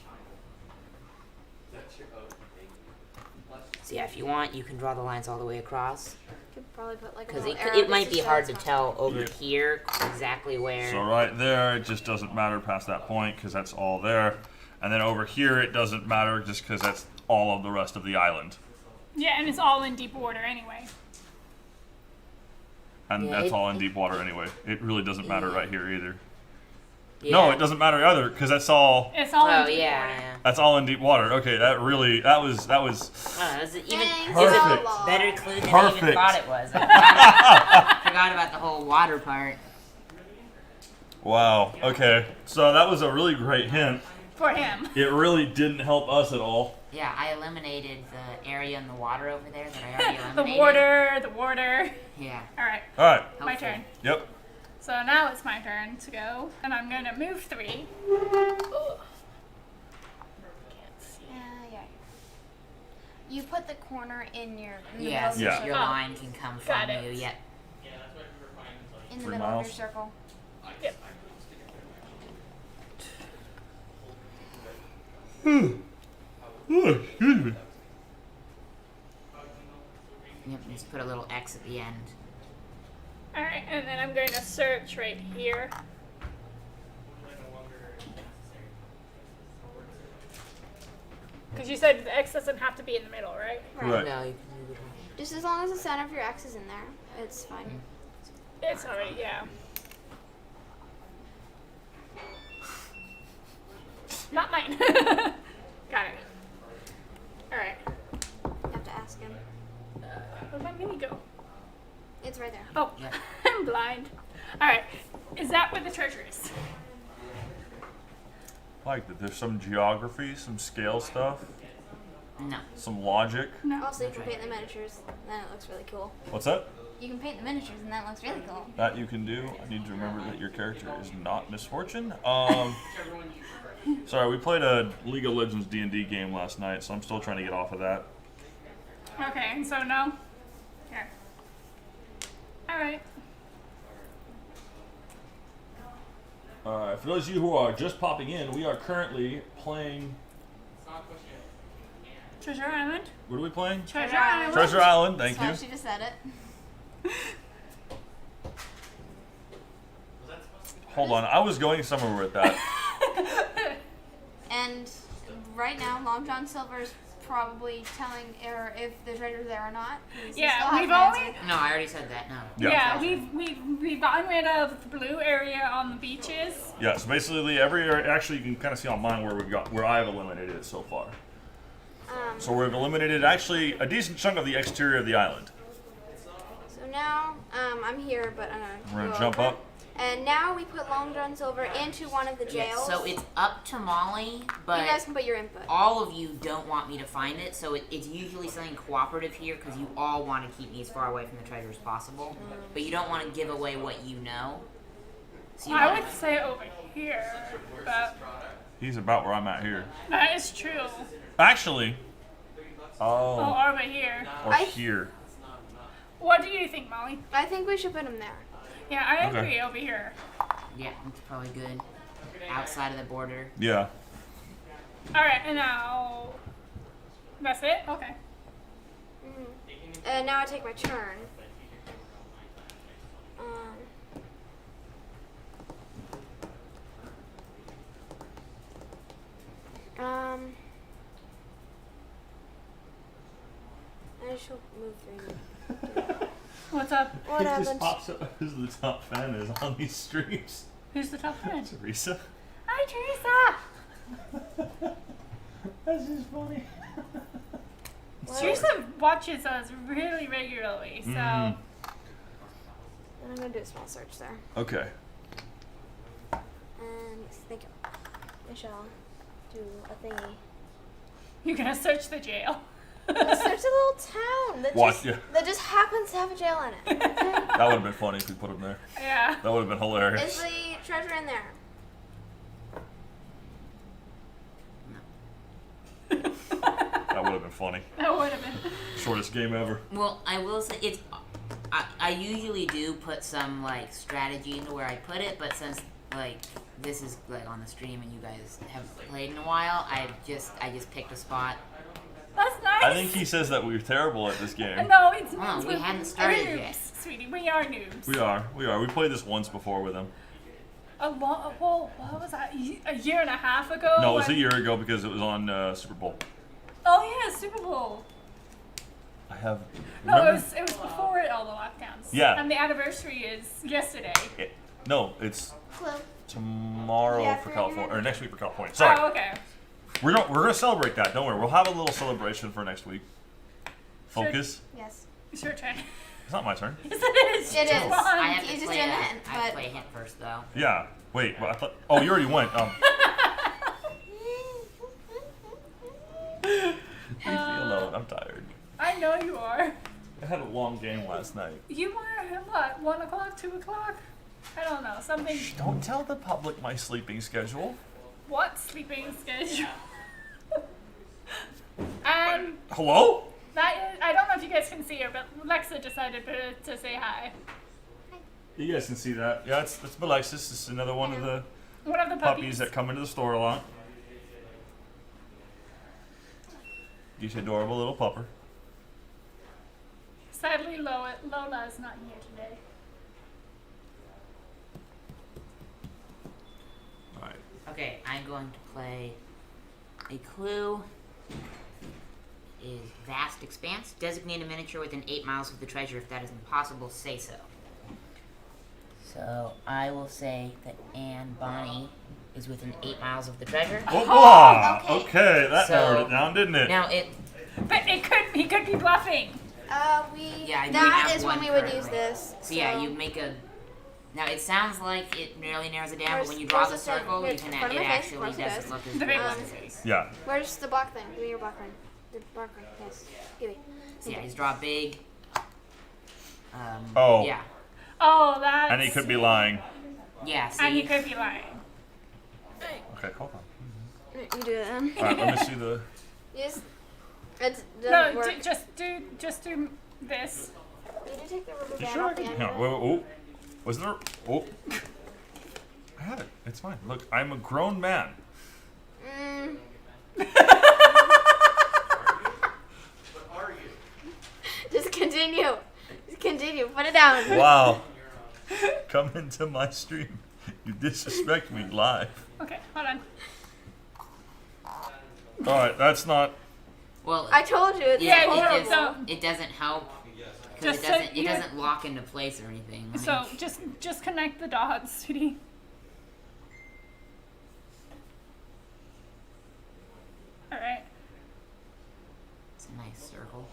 So yeah, if you want, you can draw the lines all the way across. Could probably put like a Because little it, arrow it might just be show hard it's to not- tell over Yeah. here exactly where. So right there, it just doesn't matter past that point because that's all there. And then over here, it doesn't matter just because that's all of the rest of the island. Yeah, and it's all in deep water anyway. And Yeah, that's it- all in deep water anyway. It really doesn't matter right here either. Yeah. No, it doesn't matter either because that's all. It's all Oh in deep yeah, water. yeah. That's all in deep water. Okay, that was Oh, is it even Thanks, is it Perfect. Lala. better clue than I even Perfect. thought it was? I forgot about the whole water part. wow. Okay, so that was a really great hint. For him. It really didn't help us at all. Yeah, I eliminated the area in the water over there that I already the eliminated. water. Yeah. Alright, All right. my helpful. turn. Yep. So now it's my turn to go. And I'm going to move 3. Ugh. Can't see. Yeah. You put the corner in your in the Yeah, middle so of Yeah. your your circle. line can come Got from it. you. Yeah. In the 3 middle miles. of your circle. Yep. Oh, excuse me. Yep. Just put a little X at the end. Alright, and then I'm going to search right here. Because you said the X doesn't have to be in the middle, right? Right. No, you can move it. Just as long as the center of your X is in there, it's fine. It's already, yeah. Not mine. Got it. Alright. You have to ask him. Where'd my mini go? It's right there. Oh, Yep. I'm blind. Alright. Is that where the treasure is? Like that. There's some geography, some scale stuff, No. some logic. No. Also, you can paint the miniatures. Then it looks really cool. What's that? you can paint the miniatures, and that looks really cool. That you can do. I need to remember that your character is not Misfortune. Sorry, we played a League of Legends D&D game last night, so I'm still trying to get off of that. Okay, and so no? Here. Alright. For those of you who are just popping in, we are currently playing... Treasure Island? What are we playing? Treasure Island. Treasure Island, thank you. She just said it. Hold on, I was going somewhere with that. And right now, Long John Silver is probably telling Air if the treasure's there or not. He still Yeah, hasn't we've answered. only... No, I already said that. No. Yeah, we've gotten rid of the blue area on the beaches. Yeah, so basically every area, actually you can kind of see on mine where I've eliminated it so far. So we've eliminated actually a decent chunk of the exterior of the island. So now, I'm here, but We're gonna jump up. And now we put Long John Silver into one of the jails. So it's up to Molly, you but guys can put your input. all of you don't want me to find it, so it's usually something cooperative here because you all want to keep me as far away from the treasure as possible, but you don't want to give away what you know. So you I wanna- would say over here, but He's about where I'm at here. that is true. Actually, Oh, over here. or here. What do you think, Molly? I think we should put him there. Yeah, I Okay. agree. Over here. Yeah, it's probably good. Outside of the border. Yeah. All right, and now that's it. Okay. And now I take my turn. I shall move through. What's up? What It just happened? pops up who's the top fan is on these streams. Who's the top fan? Teresa. Hi, Teresa. That's just funny. Teresa watches us really regularly, so I'm gonna do a small search there. Okay. And yes, thank you. I shall do a thingy. you're gonna search the jail. Let's search a little town that What? just Yeah. that just happens to have a jail in it. Okay? That would have been funny if we put him there. Yeah. That would have been Is hilarious. the treasure in there? That would have been funny. That would have been. Shortest game ever. Well, I will say it's. I usually do put some like strategy into where I put it, but since like this is like on the stream and you guys haven't played in a while, I just picked a spot. That's nice. I think he says that we're terrible at this game. No, it's Hold on, we we're hadn't started noobs, yet. sweetie. We are noobs. We are. We played this once before with him. Well, what was that? A year and a half ago? No, it was a when- year ago because it was on Super Bowl. Oh yeah, Super Bowl. I have. No, Remember? it was before all the lockdowns. Yeah. And the anniversary is yesterday. No, it's Hello. tomorrow Yeah, for for California, or next week for California. Sorry, Oh, okay. we're gonna celebrate that. Don't worry, we'll have a little celebration for next week. Focus. Yes. It's your turn. It's not my turn. Yes, it is. It Just is. one. I have You to just play did a a hint, I have to but- play a hint first though. Yeah. Wait. Well, I thought. Oh, you already went. Leave me alone. I'm tired. I know you are. I had a long game last night. You were what? 1 o'clock, 2 o'clock? I don't know. Something. Shh, don't tell the public my sleeping schedule. What sleeping schedule? And Hello? that is, I don't know if you guys can see her, but Lexa decided to say hi. You guys can see that. Yeah, it's Melexis. This is another one of the One of the puppies that come into the store a lot. He's an adorable little pupper. Sadly, Lola is not here today. Alright. Okay, I'm going to play a clue. Is vast expanse. Designate a miniature within 8 miles of the treasure. If that is impossible, say so. So I will say that Anne Bonny is within 8 miles of the treasure. Whoa! okay. Okay, that So- narrowed it down, didn't it? Now it. But he could be bluffing. Yeah, I do that have is when one we would currently. use this. So yeah, you make a. Now it sounds like it really narrows it down, but Where's- when you draw the where's the thing? circle, Here, you can. in front of It my face, actually close to doesn't this. look as The good big as one. it is. Yeah. Where's the block thing? Give me your block ring. The block ring. Yes. Give me. So yeah, he's draw big. Oh. Yeah. Oh, that's. And he could be lying. Yeah. See. And he could be lying. Okay, hold on. You do it then. All right, let me see the. It doesn't No, work. just do this. Did you take the rubber You band sure? off the end Yeah, of wait, it? wait, oh. Wasn't there? Oh. I have it. It's fine. Look, I'm a grown man. Mm. Just continue. Just continue. Put it down. Wow. Come into my stream. You disrespect me live. Okay, hold on. All right, that's not. Well, I told you. It's Yeah, horrible. so- it doesn't help because Just it so doesn't. It you- doesn't lock into place or anything. I mean, So just connect the dots, sweetie. All right. it's a nice circle.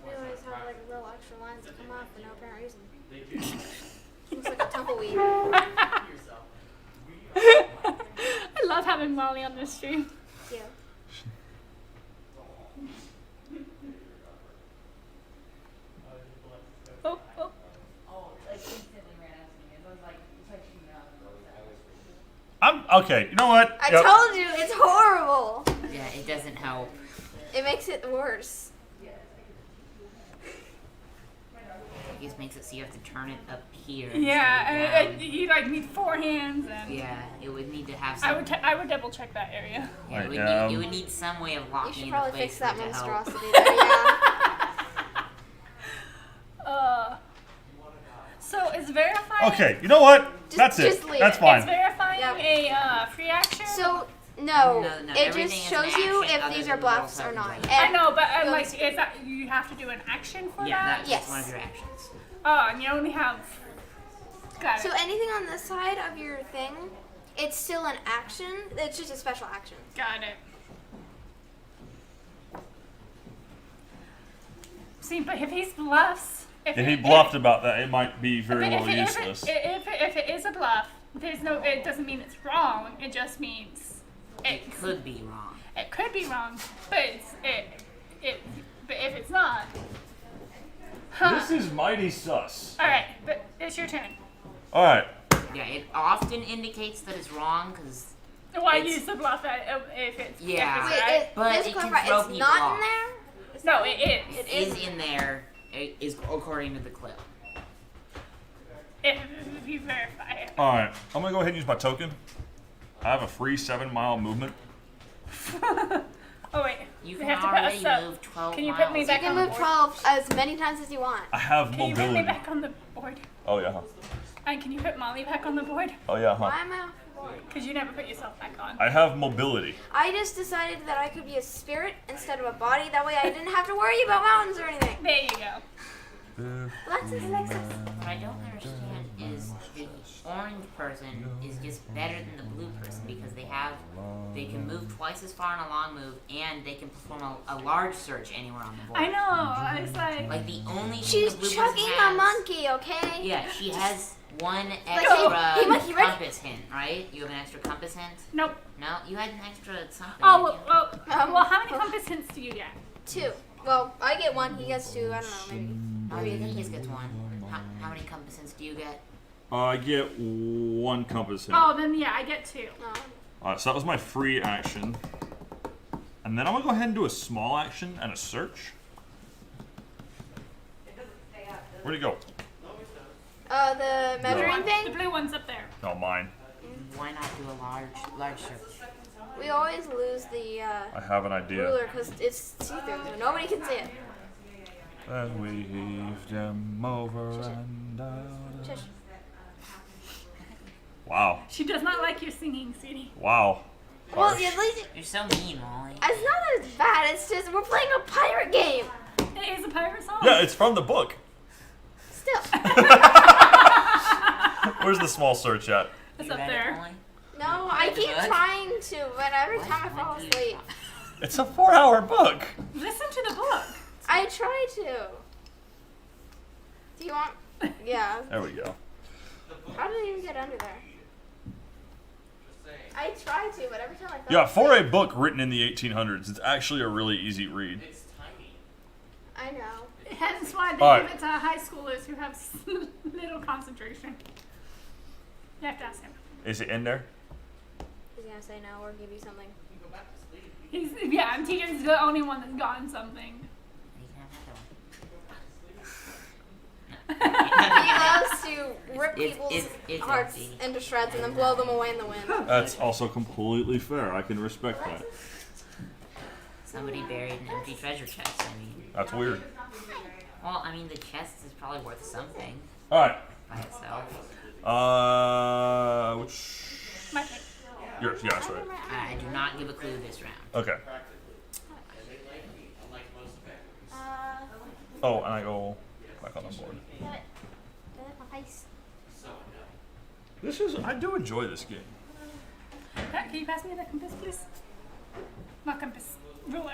We always have like little extra lines that come off for no apparent reason. Looks like a tumbleweed. I love having Molly on this stream. Yeah. Oh, oh. I'm okay. You know what? I Yep. told you it's horrible. Yeah, it doesn't help. It makes it worse. It just makes it so you have to turn it up here. Yeah, instead of and down. you like need 4 hands and. Yeah, it would need to have some. I would double check that area. Yeah, it would, Like, it would need some way of You locking should into probably place fix that for it to help. monstrosity there, yeah. So is verifying. Okay, you know what? That's just it. leave That's it. fine. Is verifying Yep. a free action? So, no, No, it everything just is shows an you action if other these than are the bluffs roll or not. type. I And know, but goes- like, is that you have to do an action for Yeah, that? that's Yes. just one of your actions. Oh, and you only have. Got it. So anything on this side of your thing, it's still an action. It's just a special action. Got it. See, but if he's bluffs, if If he it- bluffed about that, it might be very if well it- useless. If it is a bluff, there's no. It doesn't mean it's wrong. It just means It could be wrong. It could be wrong, but but if it's not, huh? This is mighty sus. All right, but it's your turn. All right. Yeah, it often indicates that it's wrong because Why It's- use the bluff if it's Yeah. if Wait, it's right? But just it can clarify, throw it's people not off. in there? Is No, that- it is. It is is. in there. It is according to the clip. If you verify it. All right. I'm gonna go ahead and use my token. I have a free 7-mile movement. Oh wait, You we can have to put already us up. move 12 Can you miles. put me You back can on the move board? 12 as many times as you want. I have Can you put me mobility. back on the board? Oh yeah. Huh? And can you put Molly back on the board? Oh yeah. Huh? Why am I off the board? Because you never put yourself back on. I have mobility. I just decided that I could be a spirit instead of a body. That way I didn't have to worry about mountains or anything. There you go. Alexis, Alexis. What I don't understand is the orange person is just better than the blue person because they can move twice as far in a long move and they can perform a large search anywhere on the board. I know. It's like. Like the only thing She's the blue chugging person a has, monkey, okay? Yeah, she has one Like, extra hey, monkey, ready? compass hint, right? You have an extra compass hint? Nope. No, you had an extra something. Oh didn't you? well. How many compass hints do you get? 2. Well, I get 1, he gets 2, I don't know, maybe. Oh, I think he gets one. How many compass hints do you get? I get 1 compass hint. Oh, then yeah, I get 2. No. Alright, so that was my free action. And then I'm gonna go ahead and do a small action and a search. Where'd he go? The measuring The thing? blue one's up there. Oh, mine. Why not do a large search? We always lose the I have an idea. ruler because it's see-through, so nobody can see it. And we heaved them over and out. Shush. Wow. She does not like your singing, sweetie. Wow. Well, Harsh. at least You're so mean, Molly. it's not as bad. It's just we're playing a pirate game. It is a pirate song. Yeah, it's from the book. Still. Where's the small search at? It's You up read it, there. Molly? No, I keep Good. trying to, but every What? time I When fall do you asleep. It's a 4-hour book. Listen to the book. I try to. Do you want? Yeah. There we go. How did I even get under there? I try to, but every time I fall Yeah, for a asleep- book written in the 1800s, it's actually a really easy read. I know. Hence why they All right. give it to high schoolers who have little concentration. You have to ask him. Is it in there? He's gonna say no or give you something. I'm teacher's the only one that's gotten something. You can have another one. He loves to rip It's- people's it's hearts empty. into shreds and then blow them away in the wind. That's also completely fair. I can respect that. Somebody buried an empty treasure chest. I mean, That's weird. well, I mean, the chest is probably worth something All right. by itself. Which? My turn. Yours. Yeah, that's right. I do not give a clue this round. Okay. Oh, and I go back on the board. This is. I do enjoy this game. Pat, can you pass me the compass, please? Not compass. Ruler.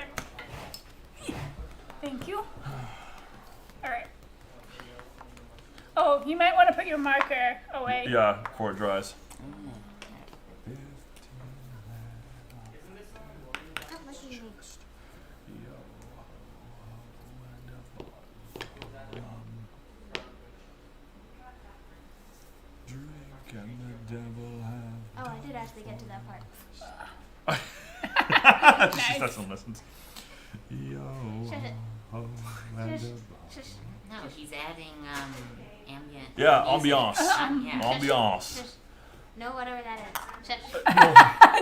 Thank you. Alright. Oh, you might want to put your marker away. Yeah, before it dries. Oh, I did actually get to that part. She Nice. doesn't listen. Shut it. Shush. No, she's adding ambient. Yeah, music. ambiance. Yeah. Ambiance. Shush. No, whatever that is. Shush.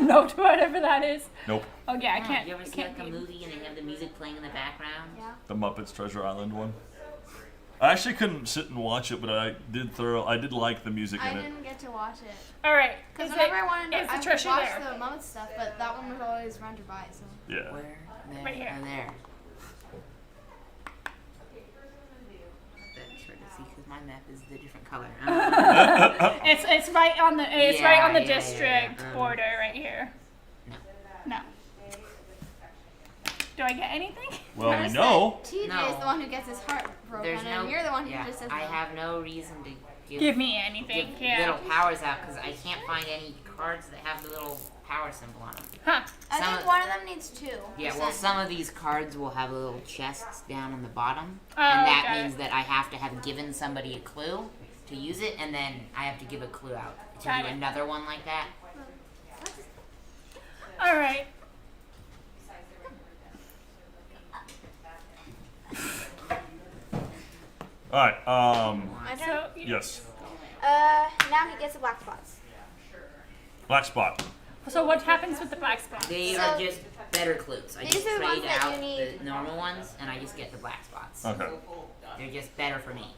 No to whatever that is. Nope. Oh yeah, I Yeah, can't. You ever I see can't like a read. movie and they have the music playing in the background? Yeah. The Muppets Treasure Island one. I actually couldn't sit and watch it, but I did like the music I in it. didn't get to watch it. Alright. Because Is whenever it- I wanted to, is the I would treasure watch there? the Muppet stuff, but that one was always rendered by, so. Yeah. Where? There. Right here. And there. That's hard to see because my map is the different color. It's right on the right on the Yeah, yeah, district yeah. border right here. No. No. Do I get anything? Well, we Notice know. that TJ is No. the one who gets his heart broken, There's no. and you're the one who yeah, just says I no. have no reason to Give me anything. give Yeah. little powers out because I can't find any cards that have the little power symbol on them. Huh. I some think of- one of them needs two. Yeah, well, percent. some of these cards will have little chests down on the bottom, Oh, and that got means it. that I have to have given somebody a clue to use it, and then I have to give a clue out to Got do it. another one like that. Alright. All right. My turn? So Yes. Now he gets the black spots. Black spot. so what happens with the black spots? They So- are just better clues. I These just are the ones trade that you out need. the normal ones, and I just get the black spots. Okay. They're just better for me.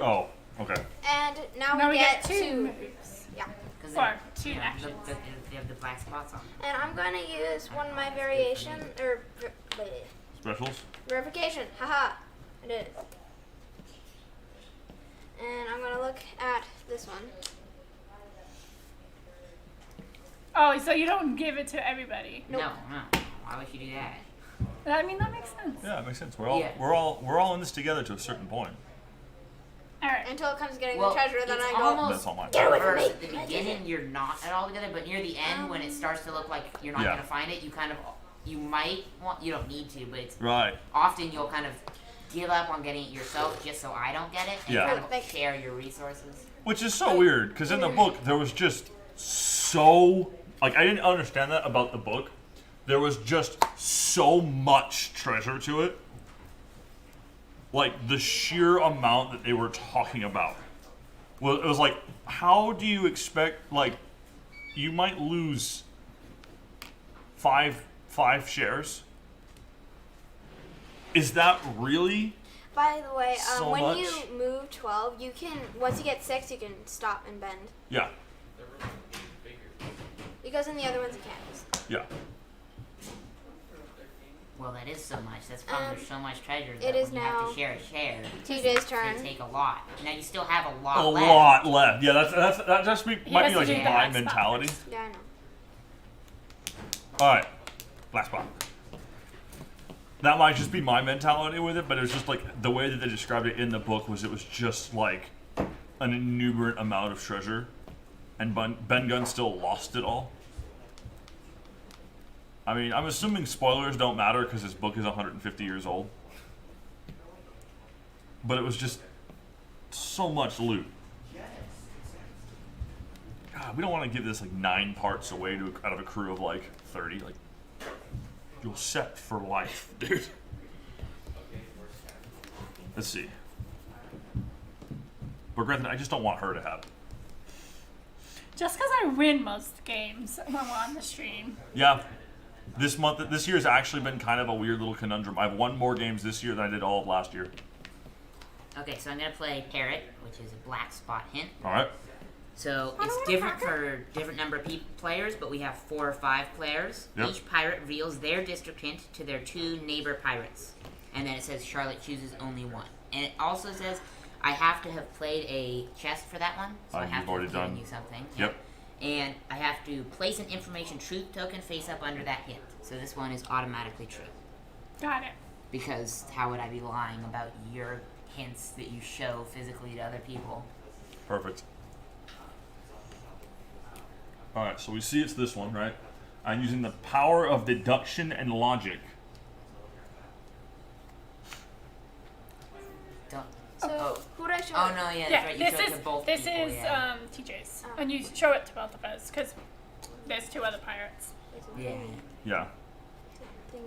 Oh. Okay. And now, Now we get two. two moves. Yeah. Cause Or they- two you know, actions. they have the black spots on them. And I'm going to use one of my variation, or wait, Specials. verification. Haha. I did it. And I'm going to look at this one. Oh, so you don't give it to everybody. Nope. No. Why would you do that? I mean that makes sense. Yeah, it makes sense. We're all Yeah. we're all in this together to a certain point. Alright. Until it comes to getting Well, the treasure, then it's I go. almost That's all mine. Get away from first, me. at the beginning, you're not at all together, but near the end, when it starts to look like you're not Yeah. gonna find it, you might want. You don't need to, but it's Right. often you'll kind of give up on getting it yourself just so I don't get it, and Yeah. kind of Like- share your resources. Which is so weird because in the book there was just so like I didn't understand that about the book. There was just so much treasure to it. Like the sheer amount that they were talking about. Well, it was like, how do you expect like you might lose five shares? Is that really? By the way, So when much. you move 12, you can, once you get 6, you can stop and bend. Yeah. Because in the other ones, you can't. Yeah. Well, that is so much. That's because there's so much treasure that it is when you have now to share a share, TJ's turn. they take a lot. Now you still have a lot A left. lot left. Yeah, that just might has be to like do the my black spot mentality. first. Yeah, I know. All right, last spot. That might just be my mentality with it, but it was just like the way that they described it in the book was it was just like an innumerate amount of treasure, and Ben Gunn still lost it all. I mean, I'm assuming spoilers don't matter because his book is 150 years old. but it was just so much loot. God, we don't want to give this like 9 parts away to out of a crew of like 30. Like, you're set for life, dude. Let's see. But granted, I just don't want her to have it. Just because I win most games when we're on the stream. Yeah. This year has actually been kind of a weird little conundrum. I've won more games this year than I did all of last year. Okay, so I'm gonna play Parrot, which is a black spot hint. All right. So it's different for different number of players, but we have 4 or 5 players. Yep. Each pirate reveals their district hint to their 2 neighbor pirates, and then it says Charlotte chooses only one. And it also says I have to have played a chest for that one, so I have You've to already have given done. you something. Yep. And I have to place an information truth token face up under that hint. So this one is automatically true. Got it. Because how would I be lying about your hints that you show physically to other people? Perfect. All right, so we see it's this one, right? I'm using the power of deduction and logic. Don't. So who would I show? Oh it? no, yeah, Yeah, that's right. You this showed it is to both this people, is yeah. TJ's, Oh. and you show it to both of us because there's 2 other pirates. Yeah. Yeah. Thingy.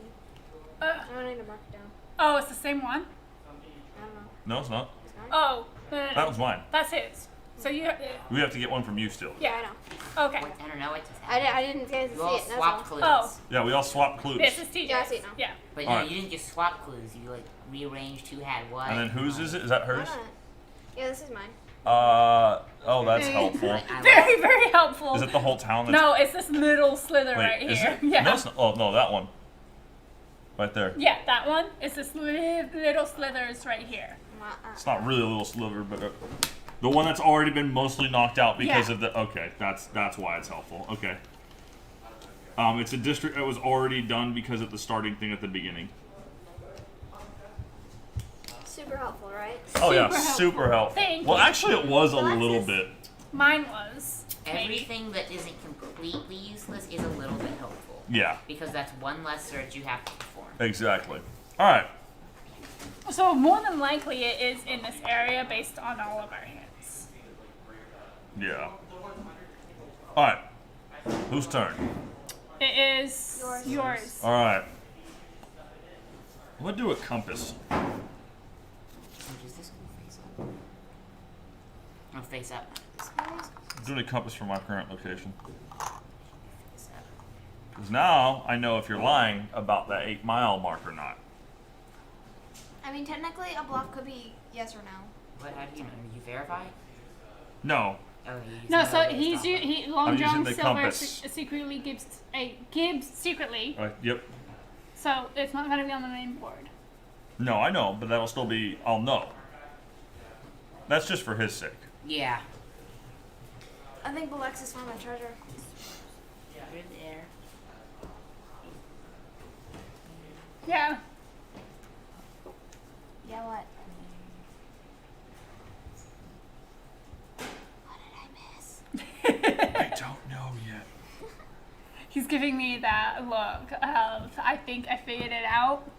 Uh, I don't need to mark it down. oh, it's the same one. I don't know. No, it's not. It's not? Oh, no, no, That no. one's mine. That's his. So you, We have to get one from you still. Yeah, I know. okay. What, I don't know what just I happened. didn't get to You see all it. That's swapped all. clues. Oh. Yeah, we all swapped clues. This is TJ's. Yeah, I see it now. Yeah. But you, Alright. you didn't just swap clues. You like rearranged who had what. And then whose is it? Is that Why hers? not? Yeah, this is mine. Oh, that's helpful. I Very, very helpful. Is it the whole town? That's... No, it's this little slither Wait, right is here. it? Yeah. No, it's not. Oh, no, that one. Right there. Yeah, that one. It's this little slithers right here. It's not really a little sliver, but the one that's already been mostly knocked out because Yeah. of the. Okay, that's why it's helpful. Okay. It's a district that was already done because of the starting thing at the beginning. Super helpful, right? Oh yeah, Super helpful. super helpful. Thank Well, you. actually, it was a Alexis? little bit. Mine was. Maybe. Everything that isn't completely useless is a little bit helpful. Yeah, Because that's one less search you have to perform. exactly. All right. So more than likely it is in this area based on all of our hints. Yeah. All right. Whose turn? It is Yours. yours. All right. I'm gonna do a compass. Which is this one face up? No, face up. I'm doing a compass for my current location. Face up. Because now I know if you're lying about that 8-mile mark or not. I mean, technically, a bluff could be yes or no. What? How do you know? Did you verify? No. Oh, you used No, know so based off of- he Long I'm using John the Silver compass. secretly gives secretly, Yep. so it's not gonna be on the main board. No, I know, but that'll still be. I'll know. That's just for his sake. Yeah. I think Alexis found my treasure. You're there. Yeah. Yeah, what? What did I miss? I don't know yet. He's giving me that look of I think I figured it out.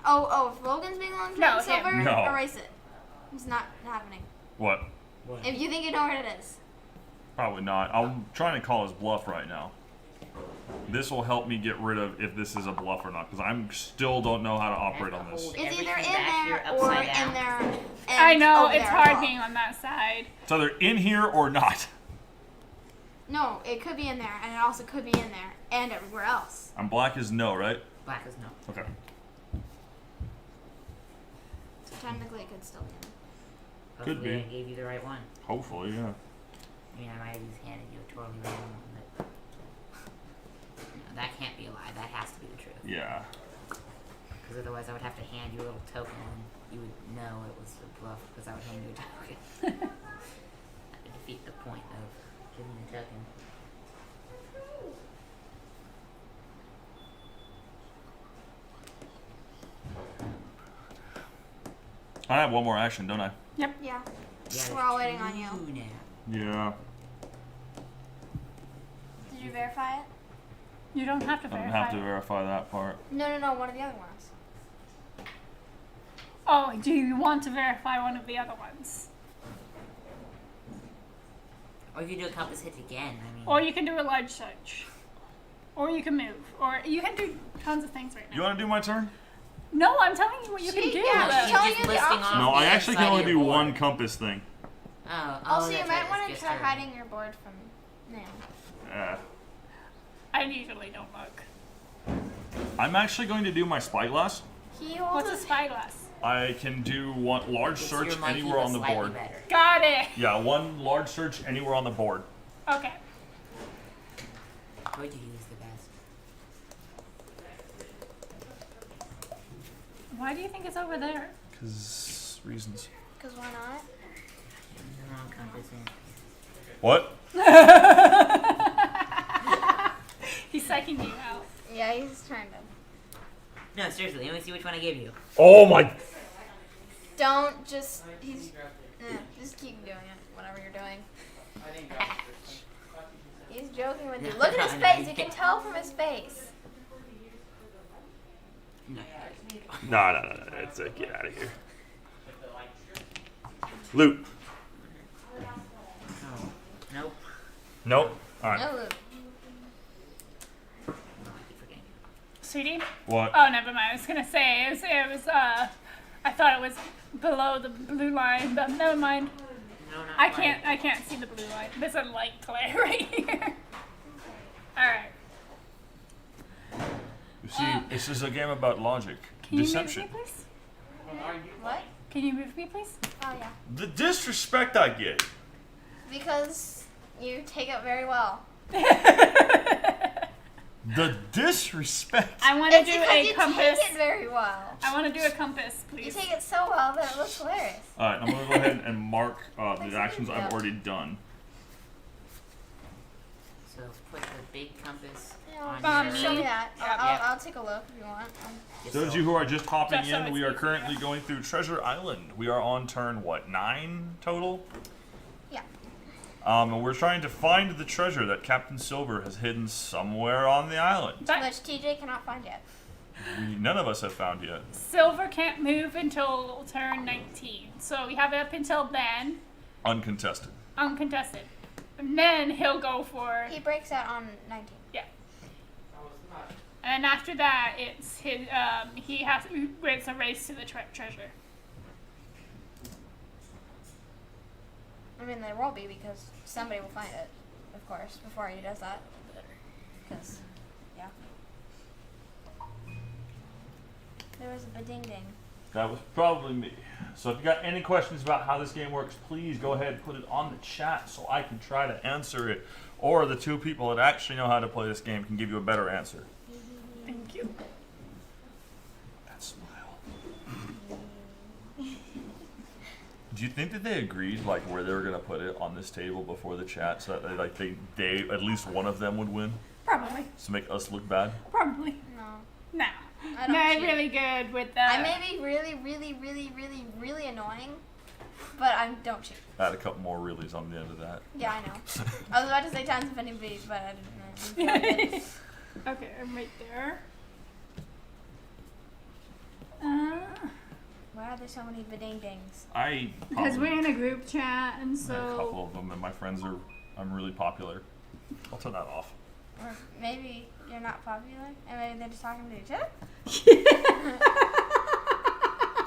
Oh, if Logan's being Long No, John him. Silver, No. erase it. It's not happening. What? If you think you know what it is. Probably not. I'm trying to call his bluff right now. This will help me get rid of if this is a bluff or not, because I'm still don't know how to operate on this. It's either Everything in back here there or upside in down. there. And I know over it's there hard above. being on that side. It's either in here or not. No, it could be in there, and it also could be in there, and everywhere else. I'm black as no, right? Black is no. Okay. So technically, it could still be in there. Could Hopefully be. I gave you the right one. Hopefully, yeah. I mean, I might have just handed you a totally random one, but no, that can't be a lie. That has to be the truth. Yeah. Because otherwise, I would have to hand you a little token, and you would know it was a bluff because I would hand you a token. That would defeat the point of giving you a token. I have one more action, don't I? Yeah. Yeah, We're all waiting on you. two now. Yeah. Did you verify it? You don't have to I don't verify. have to it. verify that part. No, one of the other ones. Oh, do you want to verify one of the other ones? Or you can do a compass hit again. I mean, Or you can do a large search. Or you can move. Or you can do tons of things right now. You want to do my turn? No, I'm telling you what you can do. yeah, she's she's telling just you the listing options. off No, the I actually can side only of do your one board. compass thing. Also, you that's might right, want it's to just try her. hiding your board from now. I usually don't look. I'm actually going to do my spyglass. He holds What's a his spyglass? I can do one large It's search your monkey, anywhere but on the slightly board. better. Got it. Yeah, one large search anywhere on the board. Okay. What would you use the best? Why do you think it's over there? Because reasons. Because why not? The wrong compass in. What? He's psyching you out. Yeah, he's trying to. No, seriously, let me see which one I gave you. Oh my! Don't just. Just keep doing it. Whatever you're doing. He's joking with you. Look at his face. You can tell from his face. No. No. It's a get out of here. Loot. Oh. Nope. Nope. All right. No, Luke. I keep forgetting. Sweetie? What? Oh, never mind. I was gonna say it was I thought it was below the blue line, but never mind. No, not I quite. can't see the blue line. There's a light glare right here. All right. You see, this is a game about logic, Can deception. you move me, please? What? Can you move me, please? Oh, yeah. The disrespect I get. Because you take it very well. The disrespect. I want to It's do because a you compass. take it very well. I want to do a compass, You please. take it so well that it looks hilarious. All right, I'm gonna go ahead and mark Thanks the for actions doing I've that. already done. So put the big compass Yeah, on me. show your... me that. Yeah. I'll take a look if you want. Those of you who are just popping Just so in, it's we are easier. currently going through Treasure Island. We are on turn, what, 9 total? Yeah. And we're trying to find the treasure that Captain Silver has hidden somewhere on the island. But Which TJ cannot find yet. None of us have found yet. Silver can't move until turn 19, so we have it up until then, Uncontested. uncontested. And then he'll go for He breaks out on 19. and then after that it's his. He has. It's a race to the treasure. I mean, there will be because somebody will find it, of course, before he does that. Because, yeah. There was a ding ding. That was probably me. So if you got any questions about how this game works, please go ahead and put it on the chat so I can try to answer it. Or the two people that actually know how to play this game can give you a better answer. Thank you. That smile. Do you think that they agreed like where they were gonna put it on this table before the chat so that they at least one of them would win Probably. to make us look bad? Probably. No. No. I don't No, cheat. really good with the. I may be really annoying, but I don't cheat. Add a couple more reallys on the end of that. Yeah, I know. I was about to say times infinity, but I didn't. Okay, I'm right there. Why are there so many ding dings? I Because probably we're in a group chat, and a couple so of them, and my friends are. I'm really popular. I'll turn that off. Or maybe you're not popular, and maybe they're just talking to each other?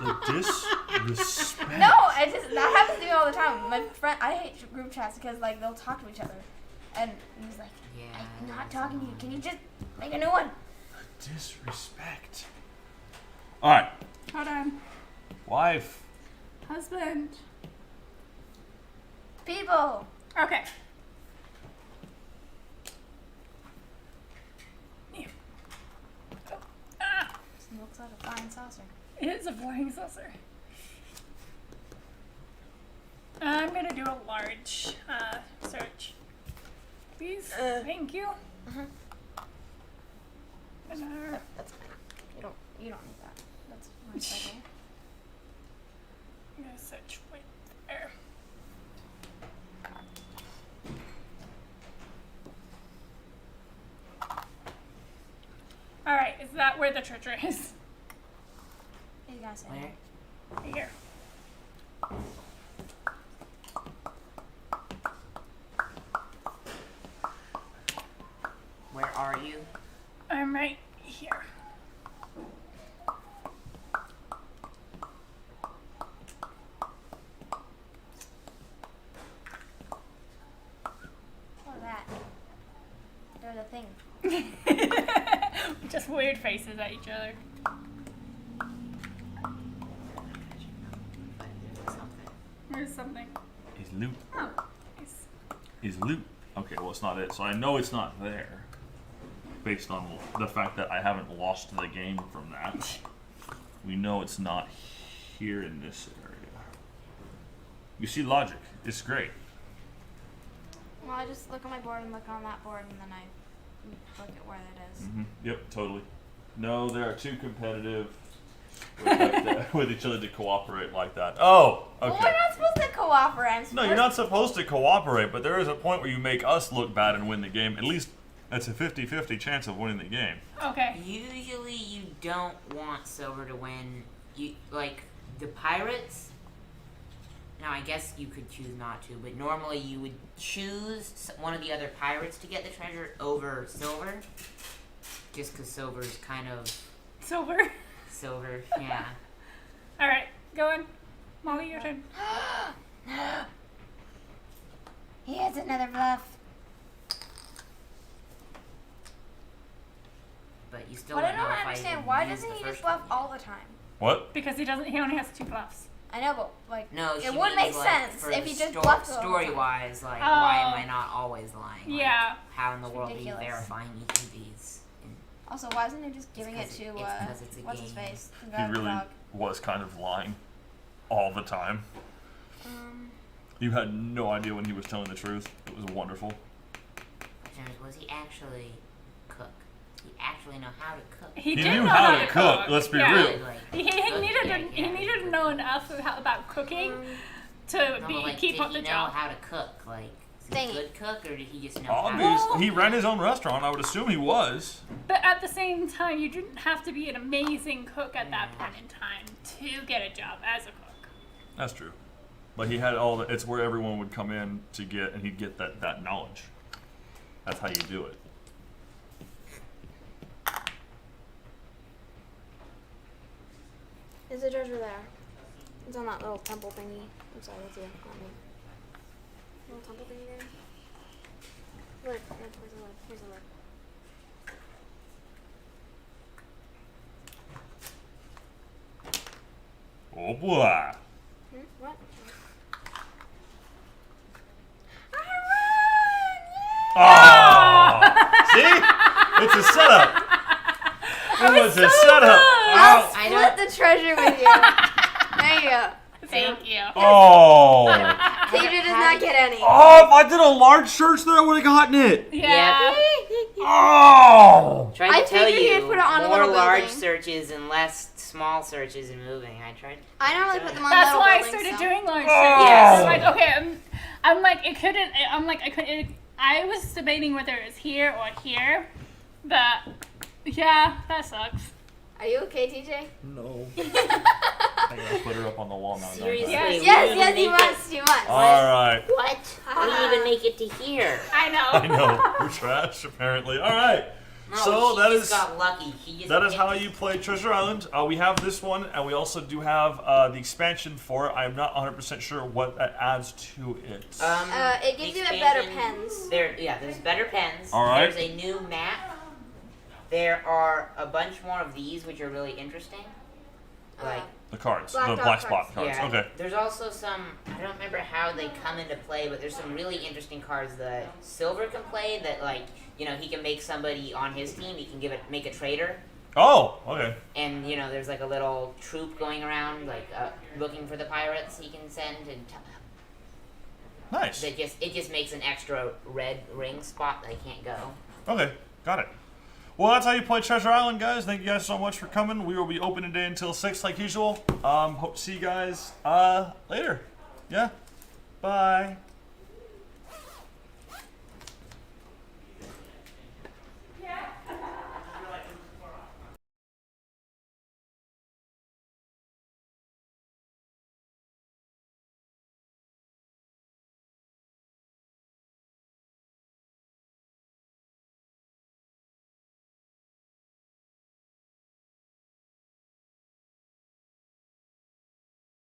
The disrespect. No, that happens to me all the time. My friend, I hate group chats because like they'll talk to each other, and he's like, Yeah. I'm not talking to you. Can you just make a new one? Disrespect. All right, hold on. wife. Husband. People. Okay. This looks like a flying saucer. It is a flying saucer. I'm gonna do a large search. Please. Thank you. And, That's fine. You don't need that. That's my cycle. I'm gonna search right there. Alright, is that where the treasure is? You gotta say Where? Here. Where are you? I'm right here. What was that? There's a thing. Just weird faces at each other. There's something. Is loot. Oh, nice. Is loot. Okay, well it's not it. So I know it's not there. Based on the fact that I haven't lost the game from that. We know it's not here in this area. You see logic. It's great. Well, I just look on my board and look on that board, and then I look at where it is. Yep, totally. No, they are too competitive with each other to cooperate like that. Oh, okay. Well, we're not supposed to cooperate. I'm No, supposed you're not supposed to cooperate, but there is a point where you make us look bad and win the game. At least that's a 50-50 chance of winning the game. Okay. Usually you don't want Silver to win. You like the Pirates. Now I guess you could choose not to, but normally you would choose one of the other pirates to get the treasure over Silver, just because Silver's kind of Silver. Silver. Yeah. All right, go on. Molly, your turn. No. He has another bluff. But you still What I don't know don't if understand, I why use doesn't the he just first bluff one. all the time? What? Because he doesn't. He only has 2 bluffs. I know, but like, No, she it would means, make like, sense for if the he just sto- bluffed all the time. story-wise, like, why am Oh. I not always lying? Like, Yeah. how in the world are you ridiculous. verifying each of these? And Also, why isn't he just giving it 'cause to it's 'cause it's a what's his game. face? The He guy with the really dog. was kind of lying all the time. You had no idea when he was telling the truth. It was wonderful. was he actually cook? He actually know how to cook. He, He did knew know how how to cook, let's be yeah. real. Like, He cook? needed Yeah, to, yeah, he needed to know enough about cooking to No, be but, like, keep did up he the know job. how to cook? Like, is he Thingy. a good cook, or did he just know how to Obviously, he ran his own restaurant. I would assume he was. But at the same time, you didn't have to be an amazing cook at that point in time to get a job as a cook. That's true. But he had all the. It's where everyone would come in to get, and he'd get that knowledge. That's how you do it. Is the treasure there? It's on that little temple thingy. I'm sorry, that's you, not me. Little temple thingy there. Look, where's the lid? Here's the lid. Oh boy. What? Oh! See? It's a setup. It was a setup. I'll Oh. I split don't- the treasure with you. There you go. Thank you. Oh. Teacher does not get any. Oh, if I did a large search there, I would have gotten it. Yeah. Oh. Tried I to tell figured you you'd put it on a more little large building. searches and less small searches and moving. I tried. I normally put them on That's little why I buildings, started so. doing large Oh. searches. Yes. I'm like, okay, I'm like, it couldn't. I'm like, I couldn't. I was debating whether it was here or here, but yeah, that sucks. Are you okay, TJ? No. I gotta put her up on the wall now. don't I? Seriously. Yes. we Yes, didn't yes, you make it- must, you must. All right. What? We didn't even make it to here. I know. I know. We're trash, apparently. All right. No, So she that just is- got lucky. She just That is picked- how you play Treasure Island. We have this one, and we also do have the expansion for it. I'm not 100% sure what that adds to it. It gives you the expansion- better pens. There's better pens. All right. There's a new map. There are a bunch more of these, which are really interesting. Like, The cards. Black the dot black cards. spot cards. yeah. Okay. There's also some. I don't remember how they come into play, but there's some really interesting cards that Silver can play. That he can make somebody on his team. He can make a traitor. Oh, okay. And there's like a little troop going around, like looking for the pirates. He can send and. Nice. It just makes an extra red ring spot that I can't go. Okay, got it. Well, that's how you play Treasure Island, guys. Thank you guys so much for coming. We will be open today until 6 like usual. Hope to see you guys later. Yeah. Bye.